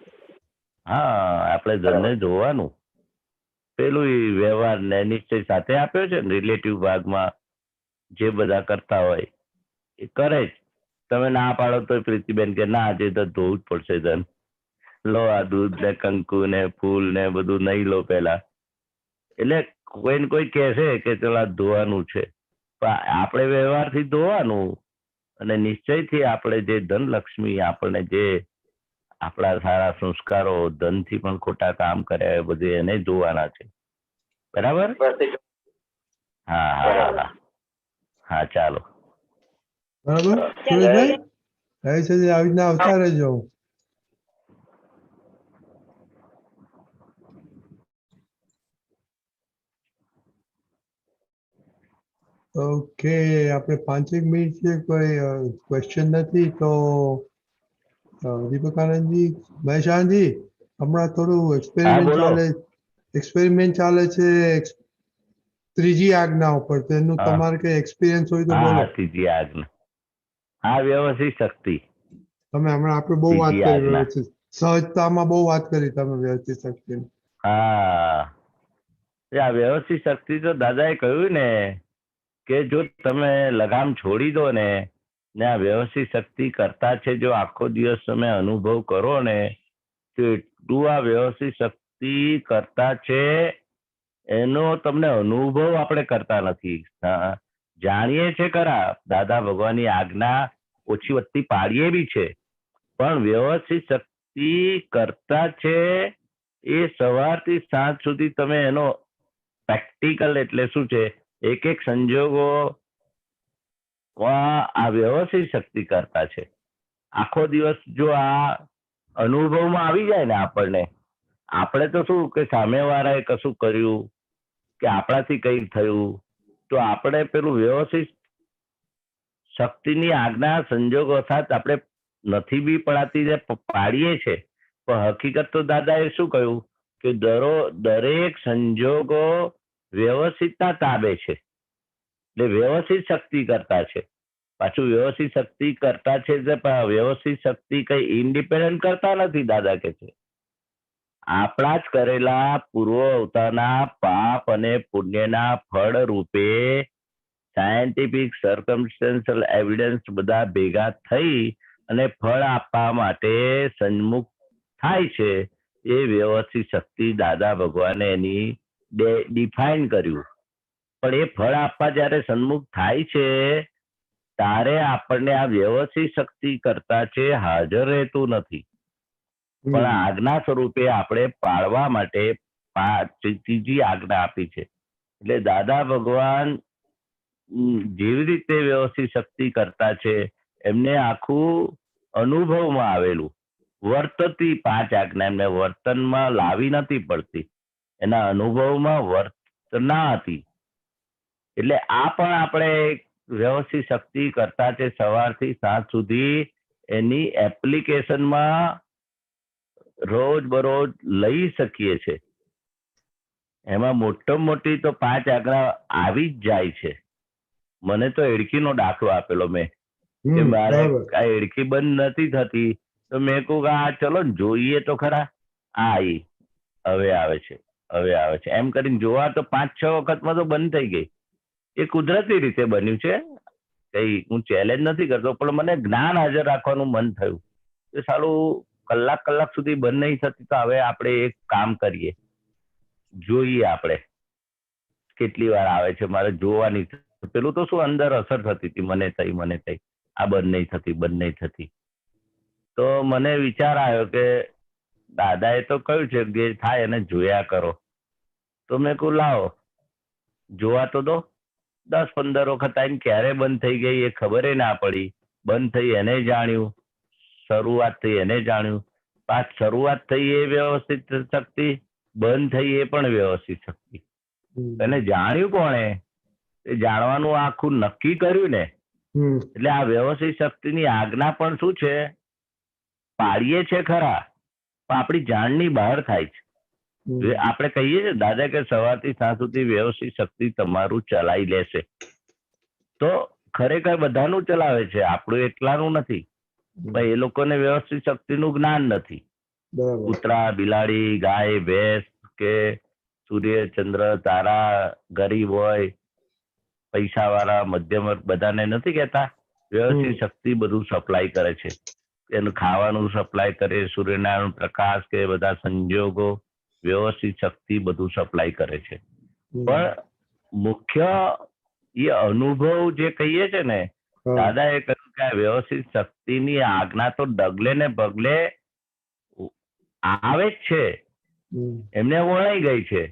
હા, આપણે ધનને ધોવાનું. પેલું વ્યવહાર ને નિશ્ચય સાથે આપ્યો છે ને રિલેટિવ ભાગમાં જે બધા કરતા હોય એ કરે જ. તમે ના પાડો તો પ્રીતિબેન કે ના આજે તો ધોવું જ પડશે ધન. લો આ દૂધ ને કંકુ ને ફૂલ ને બધું નહીં લો પેલા. એટલે કોઈ ને કોઈ કહેશે કે ચલો ધોવાનું છે, પણ આપણે વ્યવહારથી ધોવાનું અને નિશ્ચયથી આપણે જે ધનલક્ષ્મી આપણને જે આપણા સારા સંસ્કારો ધનથી પણ ખોટા કામ કર્યા બધું એને જોવાના છે. બરાબર? હા હા હા હા, ચાલો. બરાબર સુરેશભાઈ, આવી છે આવી રીતના આવતા રહેજો. ઓકે, આપણે 5 મિનિટ છે, કોઈ ક્વેશ્ચન નથી તો દીપકાનંદજી, મહેશાનજી, હમણાં થોડું એક્સપેરિમેન્ટ ચાલે છે ત્રીજી આજ્ઞા ઉપર. તેનું તમારે કઈ એક્સપિરિયન્સ હોય તો બોલો. ત્રીજી આજ્ઞા, હા, વ્યવસ્થિત શક્તિ. તમે હમણાં આપણે બહુ વાત કરી વ્યવસ્થિત સહજતામાં, બહુ વાત કરી તમે વ્યવસ્થિત શક્તિ. હા, આ વ્યવસ્થિત શક્તિ તો દાદાએ કહ્યું ને કે જો તમે લગામ છોડી દો ને આ વ્યવસ્થિત શક્તિ કરતા છે જો આખો દિવસ તમે અનુભવ કરો ને તો એટલું આ વ્યવસ્થિત શક્તિ કરતા છે એનો તમને અનુભવ આપણે કરતા નથી. જાણીએ છે ખરા, દાદા ભગવાનની આજ્ઞા ઓછી વત્તી પાડીએ બી છે, પણ વ્યવસ્થિત શક્તિ કરતા છે એ સવારથી સાંજ સુધી તમે એનો પ્રેક્ટિકલ એટલે શું છે, એક એક સંજોગો આ વ્યવસ્થિત શક્તિ કરતા છે. આખો દિવસ જો આ અનુભવમાં આવી જાય ને આપણને, આપણે તો શું કે સામેવાળાએ કશું કર્યું કે આપણાથી કઈ થયું તો આપણે પેલું વ્યવસ્થિત શક્તિની આજ્ઞા સંજોગો સાથે આપણે નથી બી પડાતી પાડીએ છે, પણ હકીકત તો દાદાએ શું કહ્યું કે દરેક સંજોગો વ્યવસ્થિતના તાબે છે, એટલે વ્યવસ્થિત શક્તિ કરતા છે. પાછું વ્યવસ્થિત શક્તિ કરતા છે, વ્યવસ્થિત શક્તિ કઈ ઇન્ડિપેન્ડન્ટ કરતા નથી. દાદા કે છે આપણા જ કરેલા પૂર્વ અવતારના પાપ અને પુણ્યના ફળ રૂપે સાયન્ટિફિક સર્કમસ્ટન્શિયલ એવિડન્સ બધા ભેગા થઈ અને ફળ આપવા માટે સન્મુખ થાય છે. એ વ્યવસ્થિત શક્તિ દાદા ભગવાને એની ડિફાઇન કર્યું. પણ એ ફળ આપવા જયારે સન્મુખ થાય છે ત્યારે આપણને આ વ્યવસ્થિત શક્તિ કરતા છે હાજર રહેતું નથી, પણ આજ્ઞા સ્વરૂપે આપણે પાળવા માટે ત્રીજી આજ્ઞા આપી છે. એટલે દાદા ભગવાન જેવી રીતે વ્યવસ્થિત શક્તિ કરતા છે એમને આખું અનુભવમાં આવેલું. વર્તતી 5 આજ્ઞા એમને વર્તનમાં લાવી નથી પડતી, એના અનુભવમાં વર્તના હતી. એટલે આ પણ આપણે વ્યવસ્થિત શક્તિ કરતા છે સવારથી સાંજ સુધી એની એપ્લિકેશનમાં રોજ બરોજ લઈ શકીએ છે. એમાં મોટામાં મોટી તો 5 આજ્ઞા આવી જ જાય છે. મને તો એડકીનો દાખલો આપેલો મેં કે મારે આ એડકી બંધ નથી થતી તો મેં કહું કે આ ચલો ને જોઈએ તો ખરા, આવી હવે આવે છે એમ કરીને જોવા તો 5-6 વખતમાં તો બંધ થઈ ગઈ. એ કુદરતી રીતે બન્યું છે, કઈ હું ચેલેન્જ નથી કરતો, પણ મને જ્ઞાન હાજર રાખવાનું મન થયું કે સાલું કલાક સુધી બંધ નહીં થતી તો હવે આપણે એક કામ કરીએ, જોઈએ આપણે કેટલી વાર આવે છે, મારે જોવાની. પેલું તો શું અંદર અસર થતી હતી, મને થઈ આ બંધ નહીં થતી. તો મને વિચાર આવ્યો કે દાદાએ તો કહ્યું છે જે થાય એને જોયા કરો, તો મેં કહું લાવો જોવા તો દો. 10-15 વખત આવીને ક્યારે બંધ થઈ ગઈ એ ખબર ના પડી. બંધ થઈ એને જાણ્યું, શરૂઆત થઈ એને જાણ્યું. આ શરૂઆત થઈ એ વ્યવસ્થિત શક્તિ, બંધ થઈ એ પણ વ્યવસ્થિત શક્તિ. અને જાણ્યું કોણે? એ જાણવાનું આખું નક્કી કર્યું ને, એટલે આ વ્યવસ્થિત શક્તિની આજ્ઞા પણ શું છે, પાડીએ છે ખરા, પણ આપણી જાણની બહાર થાય છે. આપણે કહીએ છીએ દાદા કે સવારથી સાંજ સુધી વ્યવસ્થિત શક્તિ તમારું ચલાવી લેશે, તો ખરેખર બધાનું ચલાવે છે, આપણું એકલાનું નથી. પણ એ લોકોને વ્યવસ્થિત શક્તિનું જ્ઞાન નથી. કૂતરા, બિલાડી, ગાય, ભેંસ કે સૂર્ય, ચંદ્ર, તારા, ગરીબ હોય, પૈસા વાળા, મધ્યમ વર્ગ, બધાને નથી કહેતા વ્યવસ્થિત શક્તિ બધું સપ્લાય કરે છે. એનું ખાવાનું સપ્લાય કરે, સૂર્યનારાયણ પ્રકાશ કે બધા સંજોગો, વ્યવસ્થિત શક્તિ બધું સપ્લાય કરે છે. પણ મુખ્ય એ અનુભવ જે કહીએ છે ને, દાદા એ કહ્યું કે આ વ્યવસ્થિત શક્તિની આજ્ઞા તો ડગલે ને પગલે આવે જ છે, એમને વણાઈ ગઈ છે.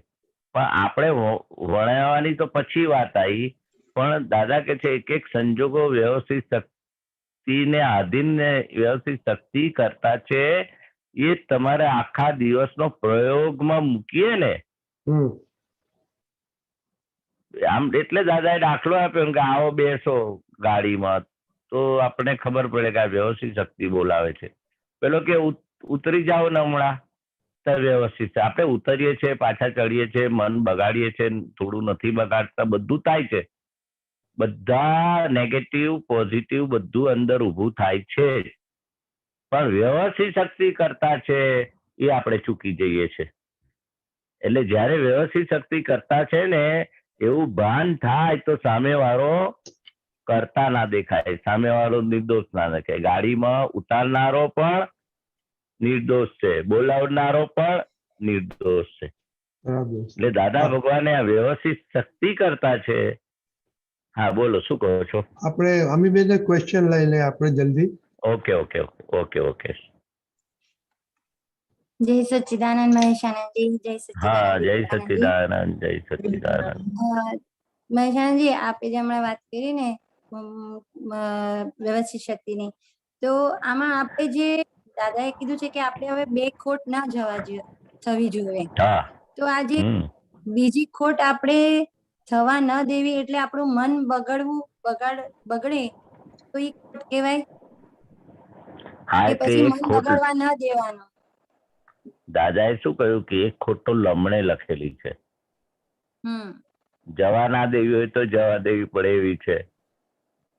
પણ આપણે વણાવવાની તો પછી વાત આવી, પણ દાદા કે છે એક એક સંજોગો વ્યવસ્થિત શક્તિને આધીન ને વ્યવસ્થિત શક્તિ કરતા છે. એ તમારે આખા દિવસનો પ્રયોગમાં મૂકીએ ને, આમ એટલે દાદાએ દાખલો આપ્યો કે આવો બેસો ગાડીમાં, તો આપણે ખબર પડે કે આ વ્યવસ્થિત શક્તિ બોલાવે છે. પેલો કે ઉતરી જાઓ ને હમણાં, તો વ્યવસ્થિત છે. આપણે ઉતરીએ છીએ, પાછા ચડીએ છીએ, મન બગાડીએ છીએ, થોડું નથી બગાડતા, બધું થાય છે. બધા નેગેટિવ પોઝિટિવ બધું અંદર ઊભું થાય છે, પણ વ્યવસ્થિત શક્તિ કરતા છે એ આપણે ચૂકી જઈએ છીએ. એટલે જયારે વ્યવસ્થિત શક્તિ કરતા છે ને એવું ભાન થાય તો સામે વાળો કરતા ના દેખાય, સામે વાળો નિર્દોષ ના દેખાય. ગાડીમાં ઉતારનારો પણ નિર્દોષ છે, બોલાવનારો પણ નિર્દોષ છે. એટલે દાદા ભગવાને આ વ્યવસ્થિત શક્તિ કરતા છે. હા બોલો, શું કહો છો? આપણે અમીબેન ક્વેશ્ચન લઈ લે આપણે જલ્દી. Okay okay okay okay. જય સચ્ચિદાનંદ મહેશાનંદજી. જય સચ્ચિદાનંદ. હા જય સચ્ચિદાનંદ, જય સચ્ચિદાનંદ. મહેશાનંદજી, આપે જે હમણાં વાત કરી ને વ્યવસ્થિત શક્તિની, તો આમાં આપણે જે દાદાએ કીધું છે કે આપણે હવે બે ખોટ ના થવી જોઈએ, તો આ જે બીજી ખોટ આપણે થવા ન દેવી, એટલે આપણું મન બગડે તો એ ખોટ કહેવાય કે પછી મન બગડવા ન દેવાનું? દાદાએ શું કહ્યું કે એક ખોટ તો લમણે લખેલી છે, જવા ના દેવી હોય તો જવા દેવી પડે એવી છે.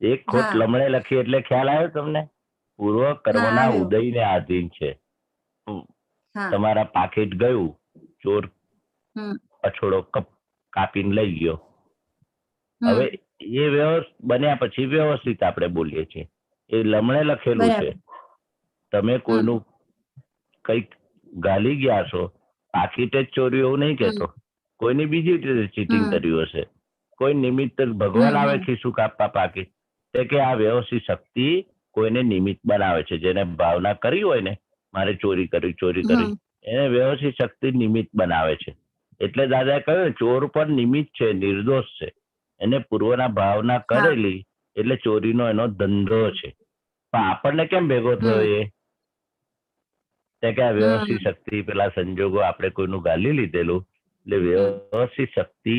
એક ખોટ લમણે લખી એટલે ખ્યાલ આવ્યો તમને? પૂર્વ કર્મના ઉદયને આધીન છે. તમારા પાકીટ ગયું, ચોર અછોડો કાપીને લઈ ગયો. હવે એ બન્યા પછી વ્યવસ્થિત આપણે બોલીએ છીએ, એ લમણે લખેલું છે. તમે કોઈનું કઈક ગાલી ગયા છો, પાકીટે જ ચોર્યું એવું નહીં કેતો, કોઈની બીજી રીતે ચીટિંગ કર્યું હશે, કોઈ નિમિત્ત ભગવાન આવે ખીસું કાપવા પાકીટ, તે કે આ વ્યવસ્થિત શક્તિ કોઈને નિમિત્ત બનાવે છે. જેને ભાવના કરી હોય ને મારે ચોરી કરી, એને વ્યવસ્થિત શક્તિ નિમિત્ત બનાવે છે. એટલે દાદાએ કહ્યું ચોર પણ નિમિત્ત છે, નિર્દોષ છે, એને પૂર્વના ભાવના કરેલી એટલે ચોરીનો એનો ધંધો છે. પણ આપણને કેમ ભેગો થયો? એ કે આ વ્યવસ્થિત શક્તિ, પેલા સંજોગો આપણે કોઈનું ગાલી લીધેલું, એટલે વ્યવસ્થિત શક્તિ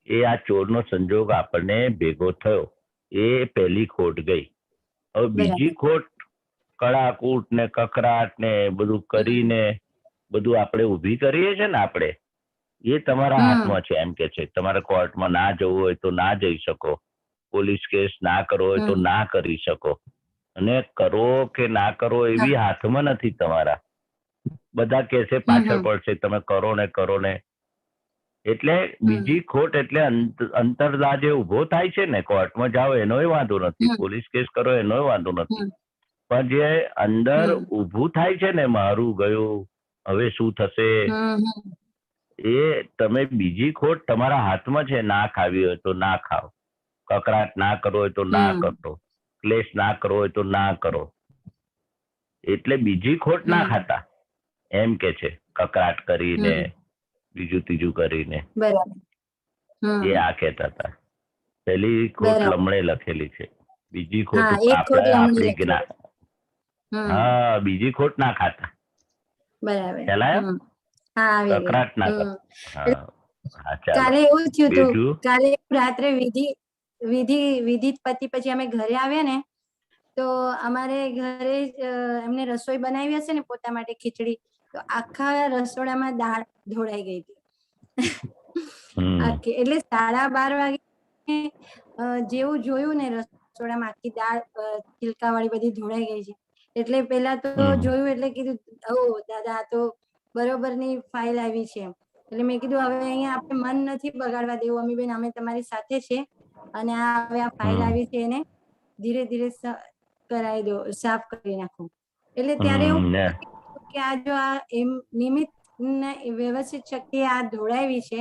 એ આ ચોરનો સંજોગ આપણને ભેગો થયો, એ પહેલી ખોટ ગઈ. હવે બીજી ખોટ કડાકૂટ ને કકરાટ ને બધું કરીને બધું આપણે ઉભી કરીએ છીએ ને, આપણે એ તમારા હાથમાં છે. એમ કે છે તમારે કોર્ટમાં ના જવું હોય તો ના જઈ શકો, પોલીસ કેસ ના કરવો હોય તો ના કરી શકો, અને કરો કે ના કરો એવી હાથમાં નથી તમારા. બધા કેસે પાછળ પડશે, તમે કરો ને. એટલે બીજી ખોટ એટલે અંતરદા જે ઉભો થાય છે ને, કોર્ટમાં જાઓ એનોય વાંધો નથી, પોલીસ કેસ કરો એનોય વાંધો નથી, પણ જે અંદર ઉભું થાય છે ને, મારું ગયું હવે શું થશે, એ તમે બીજી ખોટ તમારા હાથમાં છે. ના ખાવી હોય તો ના ખાઓ, કકરાટ ના કરવો હોય તો ના કરો, ક્લેશ ના કરવો હોય તો ના કરો. એટલે બીજી ખોટ ના ખાતા, એમ કે છે, કકરાટ કરીને બીજું ત્રીજું કરીને. એ આ કહેતા હતા. પેલી ખોટ લમણે લખેલી છે, બીજી ખોટ આપણી જ્ઞાન. હા, બીજી ખોટ ના ખાતા. બરાબર ખ્યાલ હા આવી ગયું કકરાટ ના કર. હા હા ચાલો કાલે એવું થયું હતું બીજું કાલે રાત્રે વિધિ પતિ પછી અમે ઘરે આવ્યા ને તો અમારે ઘરે એમને રસોઈ બનાવી હશે ને પોતા માટે ખીચડી તો આખા રસોડામાં દાળ ઢોળાઈ ગઈ હતી આખી એટલે 12:30 વાગે જેવું જોયું ને રસોડામાં આખી દાળ છિલકા વાળી બધી ઢોળાઈ ગઈ છે એટલે પેલા તો જોયું એટલે કીધું ઓ દાદા આ તો બરોબર ની ફાઇલ આવી છે એટલે મેં કીધું હવે અહીંયા આપણે મન નથી બગાડવા દેવું અમીબેન અમે તમારી સાથે છે અને આ હવે આ ફાઇલ આવી છે એને ધીરે ધીરે કરાવી દો સાફ કરી નાખો એટલે ત્યારે એવું કે આ જો આ એમ નિમિત્ત વ્યવસ્થિત શક્તિ આ ઢોળાવી છે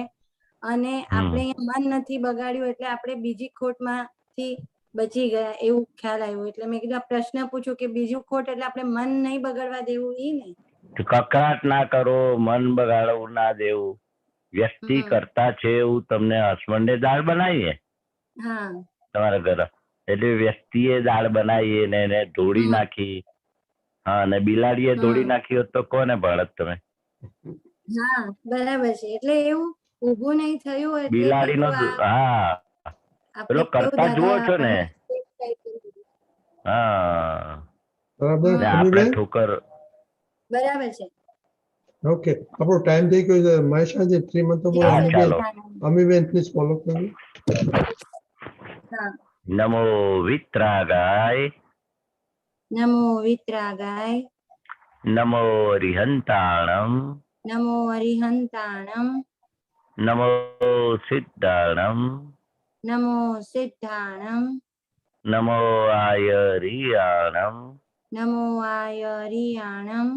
અને આપણે મન નથી બગાડ્યું એટલે આપણે બીજી ખોટમાંથી બચી ગયા એવું ખ્યાલ આવ્યો એટલે મેં કીધું આ પ્રશ્ન પૂછું કે બીજું ખોટ એટલે આપણે મન નહીં બગાડવા દેવું ઈ ને કકરાટ ના કરો મન બગાડવું ના દેવું વ્યક્તિ કરતા છે એવું તમને હસબન્ડે દાળ બનાવીએ તમારા ઘરે એટલે વ્યક્તિએ દાળ બનાવી ને એને ધોળી નાખી હા અને બિલાડીએ ધોળી નાખી હોત તો કોને ભાડત તમે હા બરાબર છે એટલે એવું ઊભું નહીં થયું એટલે બિલાડીનો હા પેલો કરતા જુઓ છો ને હા આપણે ઠોકર બરાબર છે ઓકે આપણો ટાઈમ થઈ ગયો છે મહેશાજી 3 મંથ બોલો અમીબેન પ્લીઝ ફોલો કરો નમો વિત્રાગાય નમો વિત્રાગાય નમો અરિહંતાણમ નમો અરિહંતાણમ નમો સિદ્ધાણમ નમો સિદ્ધાણમ નમો આયરિયાણમ નમો આયરિયાણમ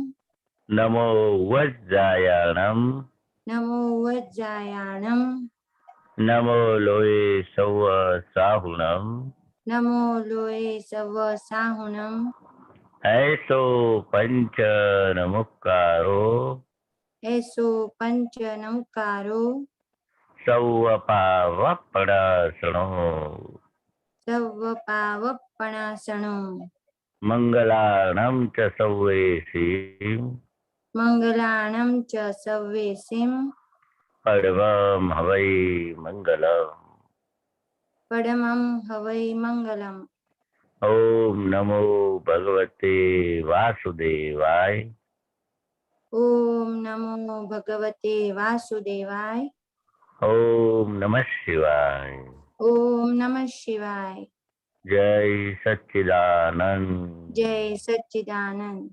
નમો વજ્જાયાણમ નમો વજ્જાયાણમ નમો લોય સવ સાહુણમ નમો લોય સવ સાહુણમ એસો પંચ નમુકારો એસો પંચ નમકારો સૌ પાવપણાસણો સવ પાવપણાસણો મંગલાણમ ચ સૌવેસીમ મંગલાણમ ચ સવ્વેસીમ પડવમ હવૈ મંગલમ પડમમ હવૈ મંગલમ ઓમ નમો ભગવતે વાસુદેવાય ઓમ નમો ભગવતે વાસુદેવાય ઓમ નમઃ શિવાય ઓમ નમઃ શિવાય જય સચ્ચિદાનંદ જય સચ્ચિદાનંદ